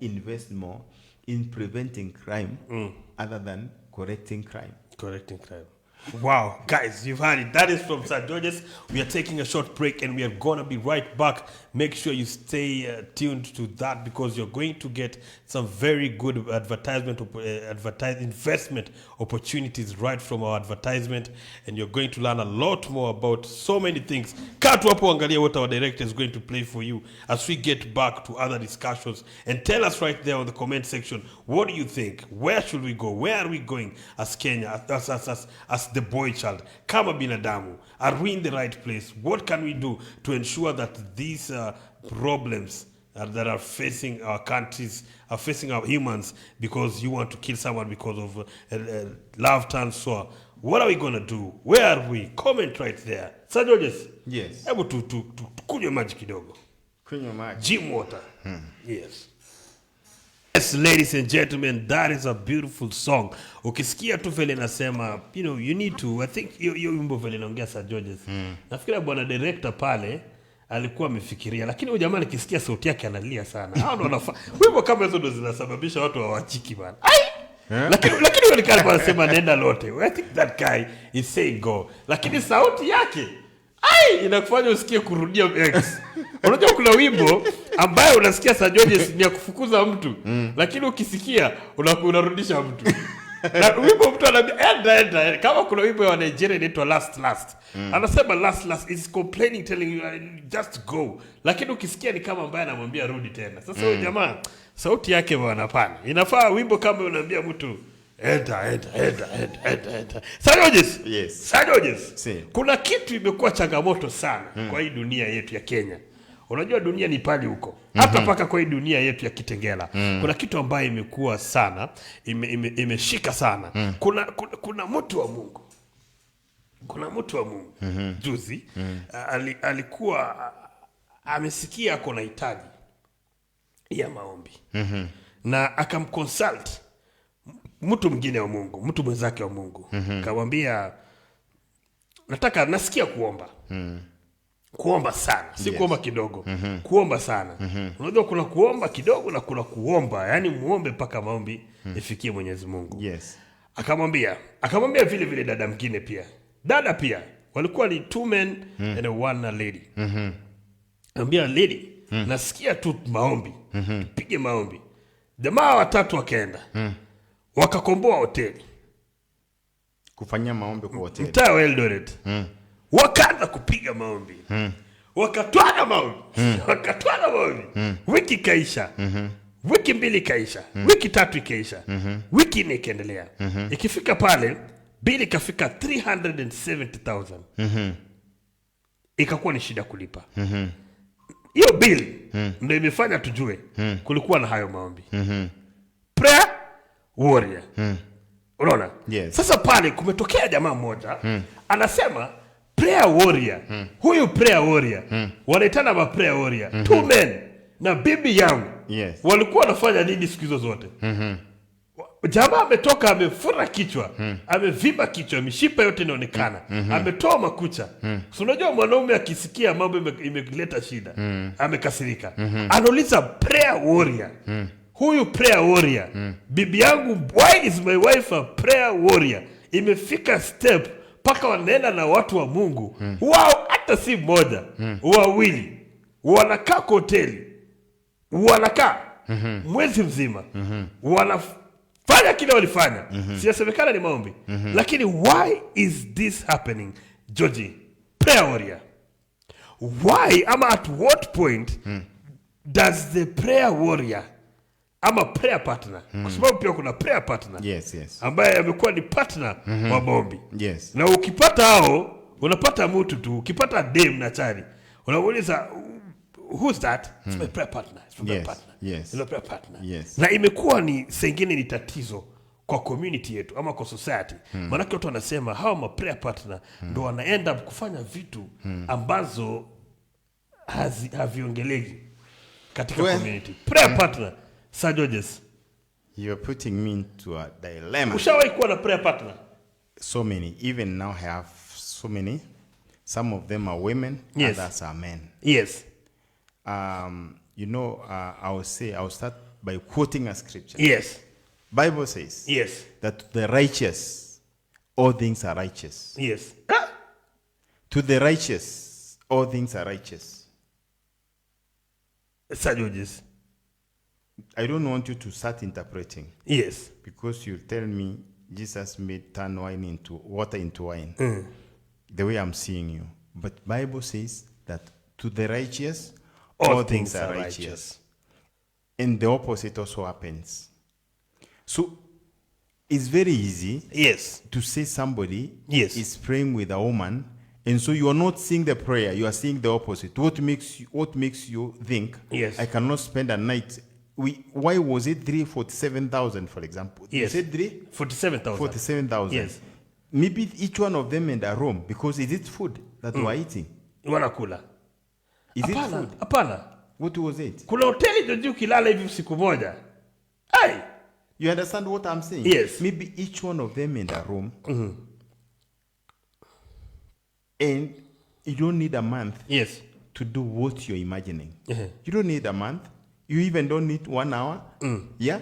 invest more in preventing crime other than correcting crime. Correcting crime. Wow, guys, you've heard it. That is from St. George's. We are taking a short break and we are going to be right back. Make sure you stay tuned to that because you're going to get some very good investment opportunities right from our advertisement, and you're going to learn a lot more about so many things. Kati hapo angalia what our director is going to play for you as we get back to other discussions, and tell us right there on the comment section, what do you think? Where should we go? Where are we going as Kenya, as the boy child? Kama binadamu, are we in the right place? What can we do to ensure that these problems that are facing our countries, are facing our humans, because you want to kill someone because of love turns sour? What are we going to do? Where are we? Comment right there. Sir Georges? Yes. Hebu kunywa maji kidogo. Kunywa maji. Gym water. Yes. Yes, ladies and gentlemen, that is a beautiful song. Ukisikia tu vile nasema, you need to, I think, hiyo wimbo vile naongea Sir Georges. Nafikiri bwana director pale alikuwa amefikiria, lakini huyo jamaa nikisikia sauti yake analia sana. Hao ndo wanafaa. Wimbo kama hizo ndo zinasababisha watu hawachiki bana. Lakini yule kale anasema nenda lote. I think that guy is saying go. Lakini sauti yake inakufanya usikie kurudia X. Unajua kuna wimbo ambaye unasikia Sir Georges ni ya kufukuza mtu, lakini ukisikia unarudisha mtu. Na wimbo mtu anaambia enda. Kama kuna wimbo wa Nigeria inaitwa last. Anasema last is complaining, telling you just go. Lakini ukisikia ni kama ambaye anamwambia rudi tena. Sasa huyo jamaa sauti yake bwana pana. Inafaa wimbo kama unaambia mtu enda. Sajojes. Yes. Sajojes. Kuna kitu imekuwa changamoto sana kwa hii dunia yetu ya Kenya. Unajua dunia ni pali huko. Hata paka kwa hii dunia yetu ya Kitengela. Kuna kitu ambayo imekuwa sana, imeshika sana. Kuna mtu wa Mungu. Kuna mtu wa Mungu. Juzi alikuwa amesikia kuna hitaji ya maombi. Na akamconsult mtu mwingine wa Mungu, mtu mwenzake wa Mungu. Kamwambia nasikia kuomba. Kuomba sana, si kuomba kidogo. Kuomba sana. Unajua kuna kuomba kidogo na kuna kuomba, yani muombe mpaka maombi ifikie Mwenyezi Mungu. Yes. Akamwambia vile dada mwingine pia. Dada pia walikuwa ni 2 men and 1 lady. Ambia lady, nasikia tu maombi. Pige maombi. Jamaa watatu wakaenda. Wakakomboa hoteli. Kufanya maombi kwa hoteli. Mtaa wa Eldoret. Wakaanza kupiga maombi. Wakatwala maombi. Wiki kaisha. Wiki 2 kaisha. Wiki 3 ikaisha. Wiki 4 ikaendelea. Ikifika pale, bili kafika 370,000. Ikakuwa ni shida kulipa. Hiyo bili ndio imefanya tujue kulikuwa na hayo maombi. Prayer warrior. Unaona? Yes. Sasa pale kumetokea jamaa mmoja anasema prayer warrior. Huyu prayer warrior wanaitana ma prayer warrior. 2 men na bibi yangu. Yes. Walikuwa wanafanya nini siku hizo zote? Jamaa ametoka amefura kichwa, amevimba kichwa, mishipa yote inaonekana, ametoa makucha. So unajua mwanaume akisikia mambo imeleta shida, amekasirika. Anauliza prayer warrior. Huyu prayer warrior, bibi yangu, why is my wife a prayer warrior? Imefika step paka wanaenda na watu wa Mungu. Wao hata si mmoja, wawili. Wanakaa kwa hoteli. Wanakaa mwezi mzima. Wanafanya kile walifanya. Siyasemekana ni maombi. Lakini why is this happening? Georgie, prayer warrior. Why ama at what point does the prayer warrior ama prayer partner, kwa sababu pia kuna prayer partner, yes, ambaye amekuwa ni partner wa maombi. Yes. Na ukipata hao, unapata mtu tu, ukipata dem na chari, unamuuliza who's that? It's my prayer partner. It's my prayer partner. Yes. It's my prayer partner. Yes. Na imekuwa ni sengine ni tatizo kwa community yetu ama kwa society. Maana watu wanasema hao ma prayer partner ndo wanaenda kufanya vitu ambazo haviongeleki katika community. Prayer partner. Sir Georges, you're putting me into a dilemma. Ushawahi kuwa na prayer partner? So many. Even now I have so many. Some of them are women, yes, others are men. Yes. You know, I'll start by quoting a scripture. Yes. Bible says, yes, that to the righteous, all things are righteous. Yes. To the righteous, all things are righteous. Sir Georges, I don't want you to start interpreting. Yes. Because you tell me Jesus made turn water into wine. The way I'm seeing you. But Bible says that to the righteous, all things are righteous. And the opposite also happens. So it's very easy, yes, to say somebody, yes, is praying with a woman, and so you are not seeing the prayer, you are seeing the opposite. What makes you think, yes, I cannot spend a night? Why was it 347,000, for example? Yes. You said 47,000. 47,000. Yes. Maybe each one of them in a room, because is it food that we are eating? Wanakula. Is it food? Hapana. What was it? Kuna hoteli ndio ukilala hivi siku moja. Hey! You understand what I'm saying? Yes. Maybe each one of them in a room. And you don't need a month, yes, to do what you're imagining. You don't need a month. You even don't need 1 hour. Yeah?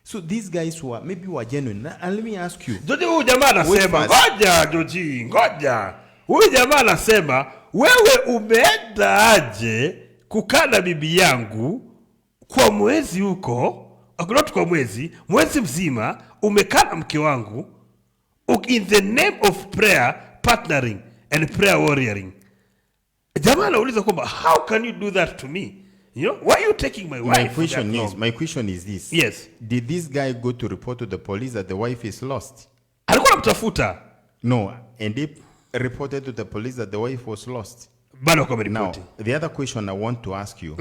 So these guys maybe were genuine. And let me ask you. Joji, huyu jamaa anasema, ngoja Joji, ngoja. Huyu jamaa anasema, wewe umeenda aje kukaa na bibi yangu kwa mwezi huko, not kwa mwezi mzima umekaa na mke wangu in the name of prayer partnering and prayer warrioring. Jamaa anauliza kwamba how can you do that to me? You know, why are you taking my wife? My question is this. Yes. Did this guy go to report to the police that the wife is lost? Alikuwa anamtafuta. No, and he reported to the police that the wife was lost. Bado kwa Now, report. the other question I want to ask you,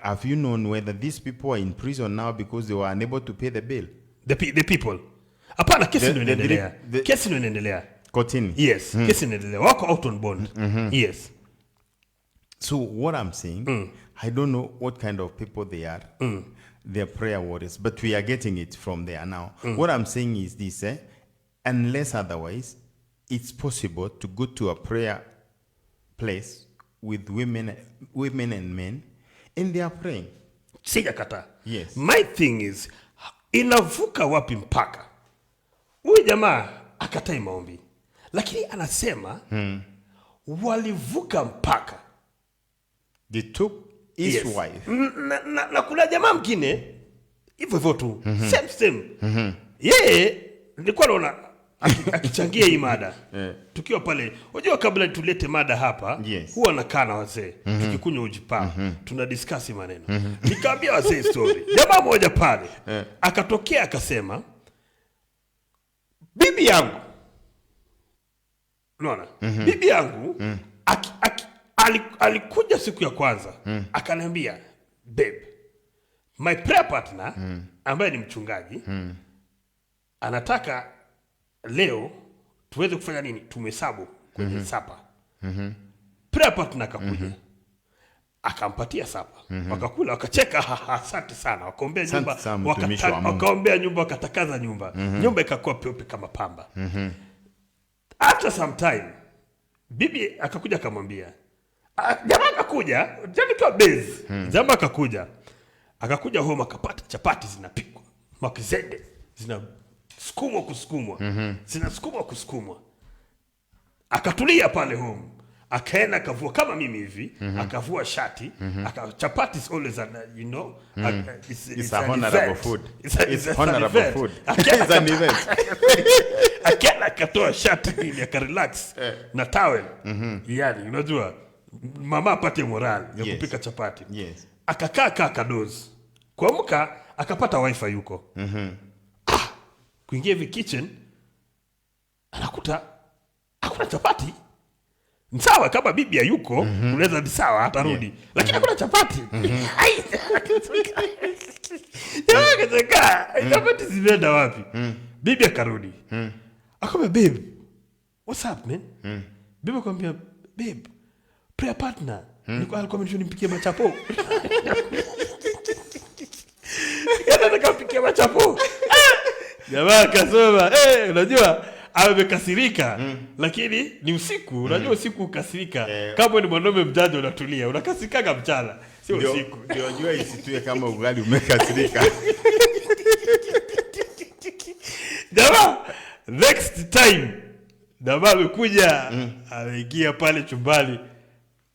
have you known whether these people are in prison now because they were unable to pay the bill? The people. Hapana, kesi ndio inaendelea. Kesi ndio inaendelea. Kotini. Yes, kesi inaendelea. Wako out on bond. Yes. So what I'm saying, I don't know what kind of people they are. They're prayer warriors, but we are getting it from there now. What I'm saying is this, unless otherwise, it's possible to go to a prayer place with women and men, and they are praying. Sijakata. Yes. My thing is, inavuka wapi mpaka? Huyu jamaa akatai maombi. Lakini anasema, walivuka mpaka. They took his wife. Na kuna jamaa mwingine hivyo tu. Same. Yeye nilikuwa naona akichangia hii mada. Tukiwa pale, unajua kabla tulete mada hapa, huwa nakaa na wazee, tukikunywa uji pao, tuna discuss maneno. Nikaambia wazee story. Jamaa mmoja pale akatokea akasema, bibi yangu. Unaona? Bibi yangu alikuja siku ya kwanza, akaniambia, babe, my prayer partner ambaye ni mchungaji anataka leo tuweze kufanya nini? Tumehesabu kwenye sapa. Prayer partner akakuja. Akampatia sapa. Wakakula, wakacheka, asante sana. Wakaombea nyumba, wakaombea nyumba, wakatakaza nyumba. Nyumba ikakuwa peupe kama pamba. After some time, bibi akakuja akamwambia, jamaa akakuja, jana kwa base. Jamaa akakuja. Akakuja home akapata chapati zinapikwa. Makizende zinasukumwa. Zinasukumwa. Akatulia pale home. Akaenda akavua kama mimi hivi, akavua shati, chapati is always you know, it's a honorable food. It's honorable food. It's an event. Akaenda akatoa shati ili akarelax na towel. Yani unajua mama apate morale ya kupika chapati. Yes. Akakaa kadozi. Kuamka akapata wifi yuko. Kuingia hivi kitchen anakuta hakuna chapati. Sawa kama bibi yuko, unaweza ni sawa atarudi. Lakini hakuna chapati. Jamaa akacheka, chapati zimeenda wapi? Bibi akarudi. Akamwambia, babe, what's up man? Bibi akamwambia, babe, prayer partner. Alikuwa amenipikia machapo. Nataka kupikia machapo. Jamaa akasema, unajua amekasirika, lakini ni usiku. Unajua usiku ukasirika, kama ni mwanaume mjanja unatulia, unakasirika mchana, sio usiku. Ndio unajua isitue kama ugali umekasirika. Jamaa next time jamaa amekuja, ameingia pale chumbani,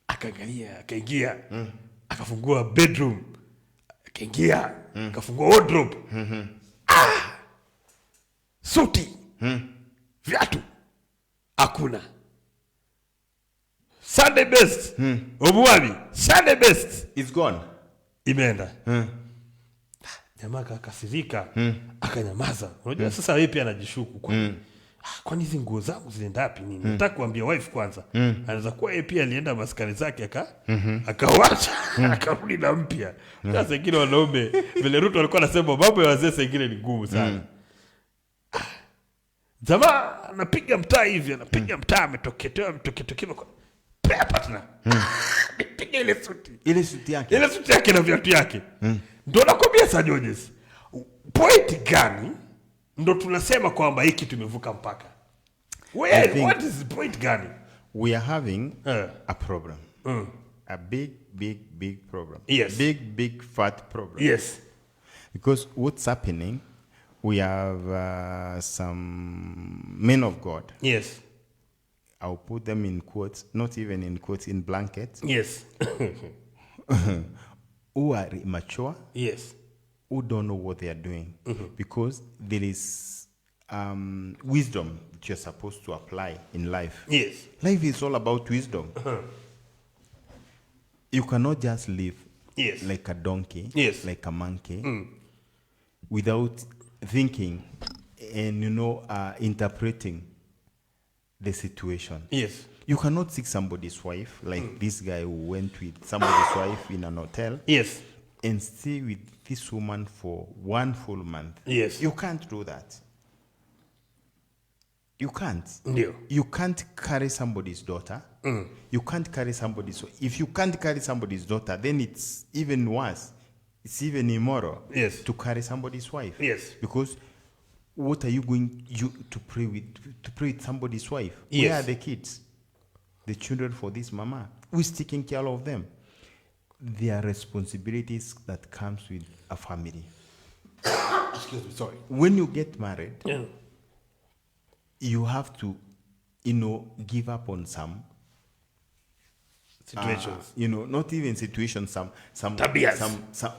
akaingia, akafungua bedroom, akaingia, akafungua wardrobe. Suti, viatu, hakuna. Sunday best, obuwabi, Sunday best, it's gone. Imeenda. Jamaa akakasirika, akanyamaza. Unajua sasa yeye pia anajishuku kwani hizi nguo zangu zilienda wapi nini? Nataka kuambia wife kwanza. Anaweza kuwa yeye pia alienda maskani zake akawacha, akarudi na mpya. Sasa wengine wanaume vile Ruto alikuwa anasema mambo ya wazee wengine ni ngumu sana. Jamaa anapiga mtaa hivi, ametokea kwa prayer partner. Piga ile suti yake na viatu yake. Ndio nakwambia Sir Georges. Point gani ndio tunasema kwamba hiki tumevuka mpaka? What is the point gani? We are having a problem. A big problem. Yes. Big fat problem. Yes. Because what's happening, we have some men of God. Yes. I'll put them in quotes, not even in quotes, in blankets. Yes. Who are immature. Yes. who don't know what they are doing, because there is wisdom that you're supposed to apply in life. Yes. Life is all about wisdom. You cannot just live Yes. like a donkey, Yes. like a monkey, without thinking and interpreting the situation. Yes. You cannot seek somebody's wife, like this guy who went with somebody's wife in an hotel, Yes. and stay with this woman for 1 full month. Yes. You can't do that. You can't. Ndio. You can't carry somebody's daughter. You can't carry if you can't carry somebody's daughter, then it's even worse. It's even immoral. Yes. To carry somebody's wife. Yes. Because what are you going to pray with somebody's wife? Yes. Where are the kids? The children for this mama? Who's taking care of them? There are responsibilities that comes with a family. Excuse me, sorry. When you get married, Yeah. you have to, give up on some Situations. not even situations, some Tabias.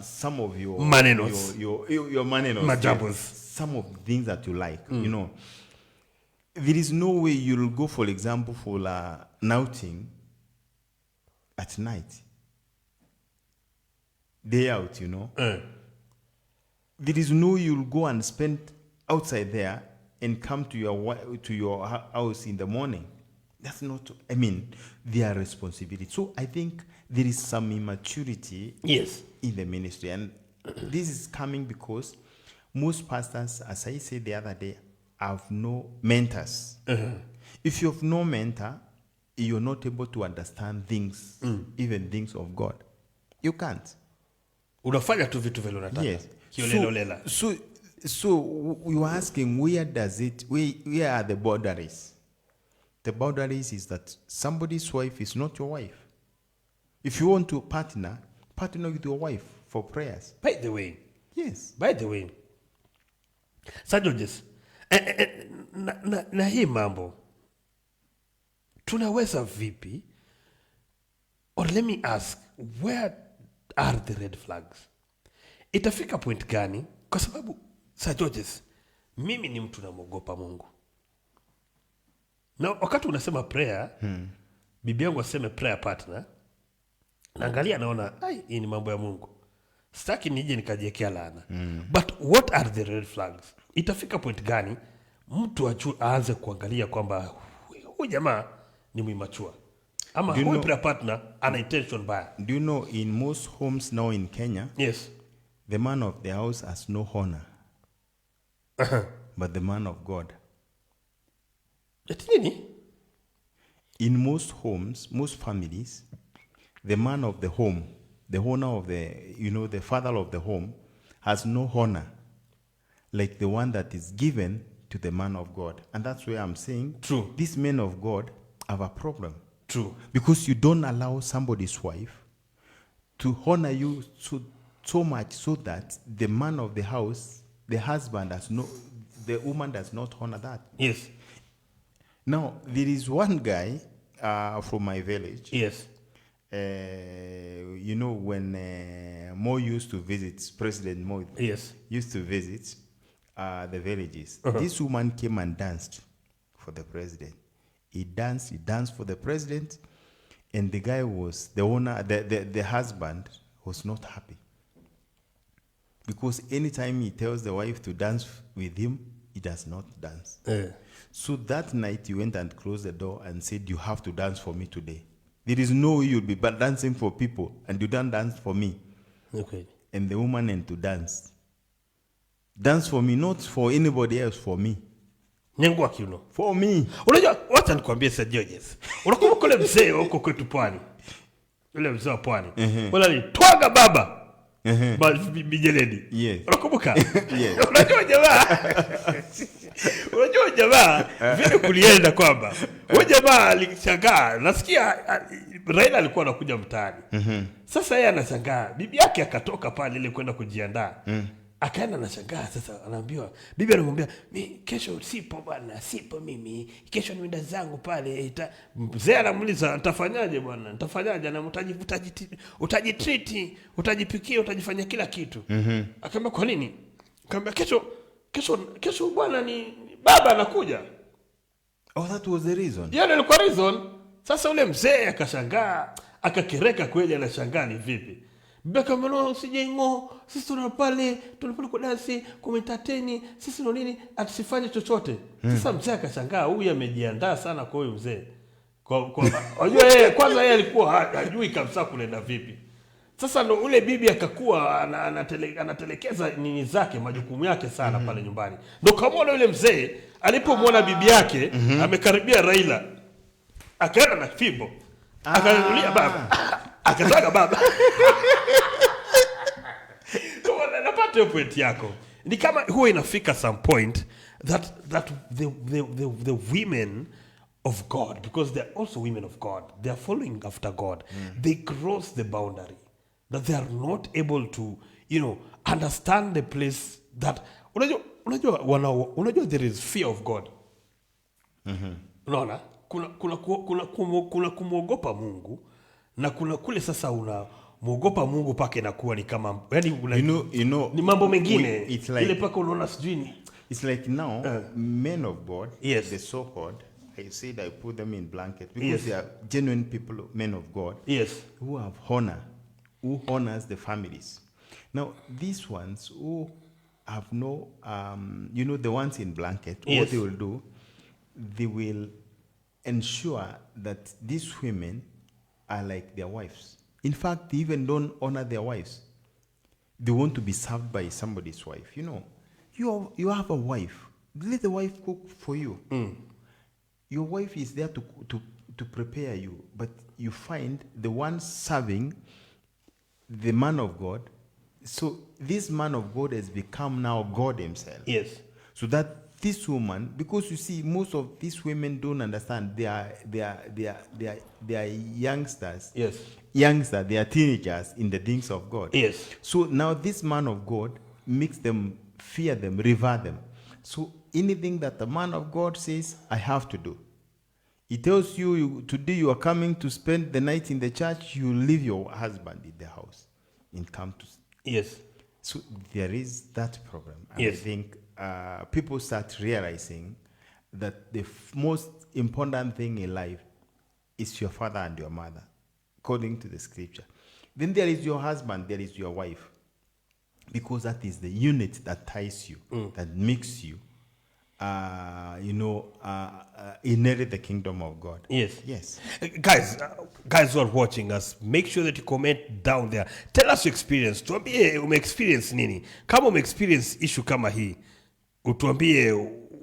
some of your Manenos. your manenos, Majabos. some of the things that you like. There is no way you'll go, for example, for an outing at night, day out. There is no you'll go and spend outside there and come to your house in the morning. That's not, their responsibility. So I think there is some immaturity Yes. in the ministry. And this is coming because most pastors, as I said the other day, have no mentors. If you have no mentor, you're not able to understand things, even things of God. You can't. Unafanya tu vitu vile unataka. Yes. Kiolelo-lela. So we were asking, where are the boundaries? The boundaries is that somebody's wife is not your wife. If you want to partner with your wife for prayers. By the way. Yes. By the way. Sir Georges, na hii mambo tunaweza vipi, or let me ask, where are the red flags? Itafika point gani? Kwa sababu Sir Georges, mimi ni mtu namuogopa Mungu. Na wakati unasema prayer, bibi yangu aseme prayer partner, naangalia naona, hii ni mambo ya Mungu. Sitaki nije nikajiekea laana. But what are the red flags? Itafika point gani mtu aanze kuangalia kwamba huyu jamaa ni mwimachua, ama huyu prayer partner ana intention baya? Do you know, in most homes now in Kenya, Yes, the man of the house has no honor, but the man of God. Eti nini? In most homes, most families, the man of the home, the owner of the father of the home, has no honor like the one that is given to the man of God. And that's where I'm saying, True. These men of God have a problem. True. Because you don't allow somebody's wife to honor you so much so that the man of the house, the husband, the woman does not honor that. Yes. Now, there is one guy from my village. Yes. When Mo used to visit, President Mo Yes. used to visit the villages. This woman came and danced for the president. He danced for the president, and the guy was, the owner, the husband was not happy. Because anytime he tells the wife to dance with him, he does not dance. So that night he went and closed the door and said, you have to dance for me today. There is no way you'll be dancing for people and you don't dance for me. Okay. And the woman went to dance. Dance for me, not for anybody else, for me. Nyangua kiuno. For me. Unajua, wacha nikwambie Sir Georges. Unakumbuka ule mzee huko kwetu Pwani? Ule mzee wa Pwani. Wala ni twaga baba. Bijeledi. Yes. Unakumbuka? Yes. Unajua jamaa vile kulienda kwamba huyo jamaa alishangaa. Nasikia Raila alikuwa anakuja mtaani. Sasa yeye anashangaa. Bibi yake akatoka pale ile kwenda kujiandaa. Akaenda anashangaa sasa, anaambiwa bibi anamwambia kesho sipo bwana, sipo mimi, kesho ni muda zangu pale. Mzee anamuuliza nitafanyaje bwana, nitafanyaje? Na utajitreat, utajipikia, utajifanya kila kitu. Akamwambia kwa nini? Akamwambia kesho bwana ni baba anakuja. Oh, that was the reason. Hiyo ndio ilikuwa reason. Sasa ule mzee akashangaa, akakereka kweli, anashangaa ni vipi. Beka mno usijingo, sisi tunapale kwa dansi, kwa entertain, sisi ndo nini atusifanye chochote. Sasa mzee akashangaa, huyu amejiandaa sana kwa huyu mzee. Unajua yeye kwanza yeye alikuwa hajui kabisa kunaenda vipi. Sasa ndo ule bibi akakuwa anatelekeza nini zake, majukumu yake sana pale nyumbani. Ndo kama yule mzee alipomwona bibi yake amekaribia Raila, akaenda na fimbo. Akanulia baba. Akataka baba. Napata hiyo point yako. Ni kama huwa inafika some point that the women of God, because they're also women of God, they are following after God. They cross the boundary, that they are not able to, understand the place that unajua there is fear of God. Unaona kuna kumwogopa Mungu, na kuna kule sasa muogopa Mungu pake inakuwa ni kama ni mambo mengine ile paka unaona sijui ni. It's like now men of God, yes, the so called, I said I put them in blanket because yes, they are genuine people, men of God, yes, who have honor, who honors the families. Now these ones who have no the ones in blanket, yes, what they will do, they will ensure that these women are like their wives. In fact, they even don't honor their wives. They want to be served by somebody's wife. You have a wife. Let the wife cook for you. Your wife is there to prepare you, but you find the one serving the man of God. So this man of God has become now God himself. Yes. So that this woman, because you see, most of these women don't understand. They are youngsters. Yes. Youngsters, they are teenagers in the things of God. Yes. So now this man of God makes them fear them, revere them. So anything that the man of God says, I have to do. He tells you today you are coming to spend the night in the church, you leave your husband in the house and come to. Yes. So there is that problem. And yes. I think people start realizing that the most important thing in life is your father and your mother, according to the scripture. Then there is your husband, there is your wife, because that is the unit that ties you, that makes you, inherit the kingdom of God. Yes. Yes. Guys who are watching us, make sure that you comment down there. Tell us your experience. Tuambie ume-experience nini. Kama ume-experience issue kama hii, utuambie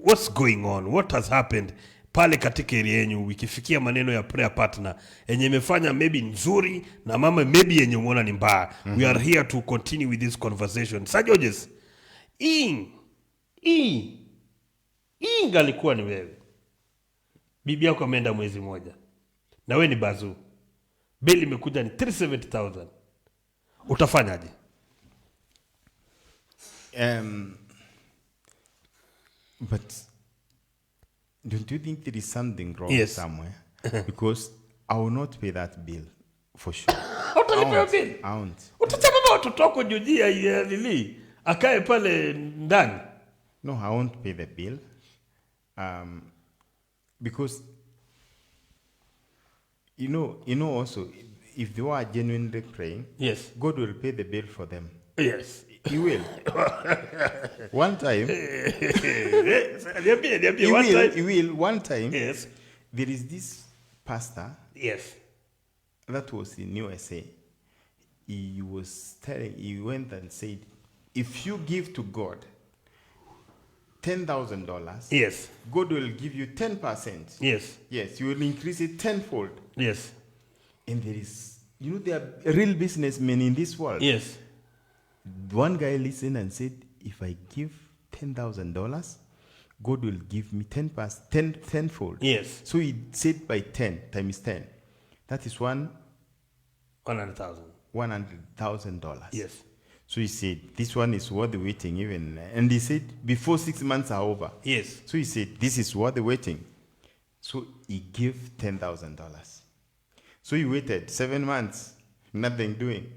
what's going on, what has happened pale katika area yenu, ikifikia maneno ya prayer partner yenye imefanya maybe nzuri na mama maybe yenye umeona ni mbaya. We are here to continue with this conversation. Sir Georges, alikuwa ni wewe. Bibi yako ameenda mwezi moja. Na wewe ni bazu. Beli imekuja ni 370,000. Utafanyaje? But don't you think there is something wrong yes. somewhere? Because I will not pay that bill for sure. Utalipa bill? I won't. Utachapa watoto wako jujia ya lili akae pale ndani. No, I won't pay the bill. Because you know also, if they are genuinely praying, yes, God will pay the bill for them. Yes. He will. One time. He will. One time. Yes. There is this pastor. Yes. That was in USA. He went and said, if you give to God $10,000, yes, God will give you 10%. Yes. Yes, you will increase it tenfold. Yes. And there are real businessmen in this world. Yes. One guy listened and said, if I give $10,000, God will give me 10%, tenfold. Yes. So he said by 10 times 10. That is $100,000. $100,000. Yes. So he said, this one is worth the waiting even. And he said, before 6 months are over. Yes. So he said, this is worth the waiting. So he gave $10,000. So he waited 7 months, nothing doing.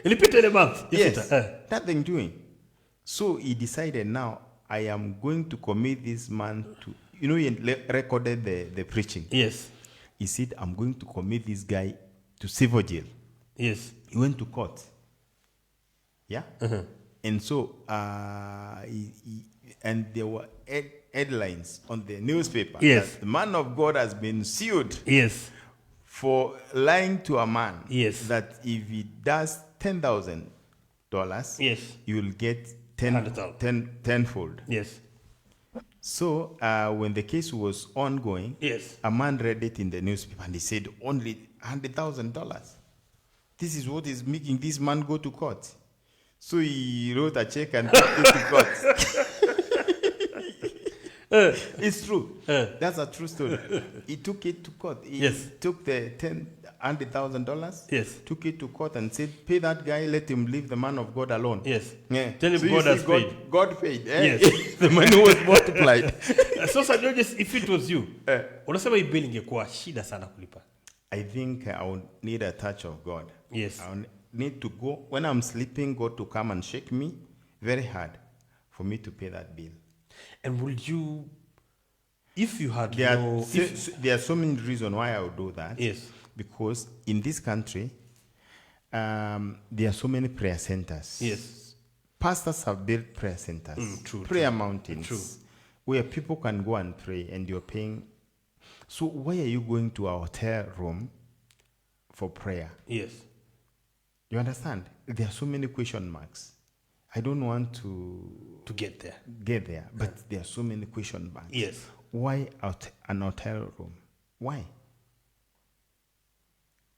Ilipita ile month. Yes, Ilipita. nothing doing. So he decided, now I am going to commit this man to, he recorded the preaching. Yes. He said, I'm going to commit this guy to civil jail. Yes. He went to court. Yeah? And so, and there were headlines on the newspaper. Yes. That the man of God has been sued Yes. for lying to a man. Yes. That if he does $10,000, Yes. you will get 100,000. tenfold. Yes. So when the case was ongoing, Yes. a man read it in the newspaper and he said, only $100,000. This is what is making this man go to court. So he wrote a check and took it to court. It's true. That's a true story. He took it to court. He took the $100,000. Yes. Took it to court and said, pay that guy, let him leave the man of God alone. Yes. Yeah. Tell him So God you has see, paid. God paid. Yes. The money was multiplied. So Sir Georges, if it was you, unasema hii bill ingekuwa shida sana kulipa. I think I would need a touch of God. Yes. I would need to go, when I'm sleeping, God to come and shake me very hard for me to pay that bill. And would you, if you had There are so many reasons why I would do that. Yes. Because in this country, there are so many prayer centers. Yes. Pastors have built prayer centers, prayer mountains, where people can go and pray and you're paying. So why are you going to a hotel room for prayer? Yes. You understand? There are so many question marks. I don't want to get there. But there are so many question marks. Yes. Why an hotel room? Why?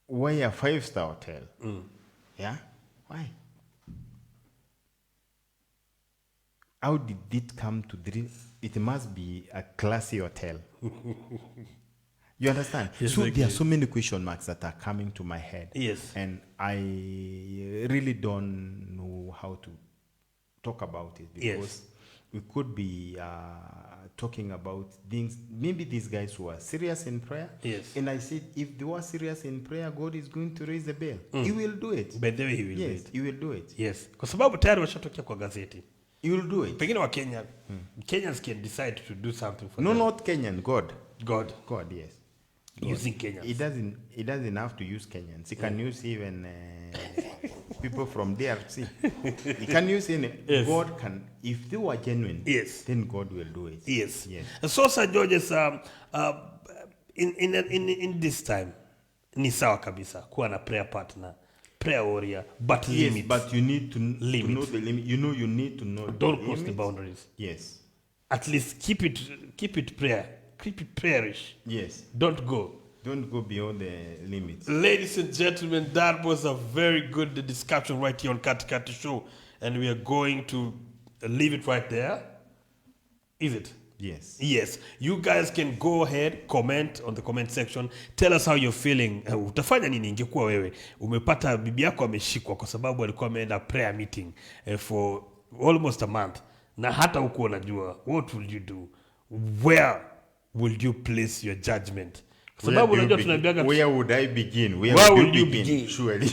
Why a 5-star hotel? Yeah? Why? How did it come to this? It must be a classy hotel. You understand? Yes, so exactly. there are so many question marks that are coming to my head. Yes. And I really don't know how to talk about it because we could be talking about things. Maybe these guys were serious in prayer. Yes. And I said, if they were serious in prayer, God is going to raise the bail. He will do it. By the way, he will do Yes, it. he will do it. Yes. Kwa sababu tayari washatokea kwa gazeti. He will do it. Pengine wa Kenya, Kenyans can decide to do something for No, them. not Kenyan. God, yes. Using Kenyans. He doesn't have to use Kenyans. He can use even people from DRC. He can use any. Yes. God can, if they were genuine. Yes. Then God will do it. Yes. Yes. So Sir Georges, in this time, ni sawa kabisa kuwa na prayer partner, prayer warrior, but Yes, limit. but you need to know Limit. the limit. You need to know. Don't the cross the limits. boundaries. Yes. At least keep it prayer. Keep it prayerish. Yes. Don't go. Don't go beyond the limits. Ladies and gentlemen, that was a very good discussion right here on Kati Show. And we are going to leave it right there. Is it? Yes. Yes. You guys can go ahead, comment on the comment section. Tell us how you're feeling. Utafanya nini ingekuwa wewe? Umepata bibi yako ameshikwa kwa sababu alikuwa ameenda prayer meeting for almost a month. Na hata huko unajua, what will you do? Where will you place your judgment? Kwa sababu unajua tunaambiaga where would I begin? Where would you begin? Surely.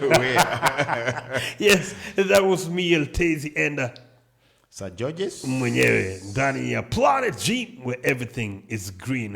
Where? Yes, that was me, El Tazy, and Sir Georges mwenyewe ndani ya Planet G, where everything is green.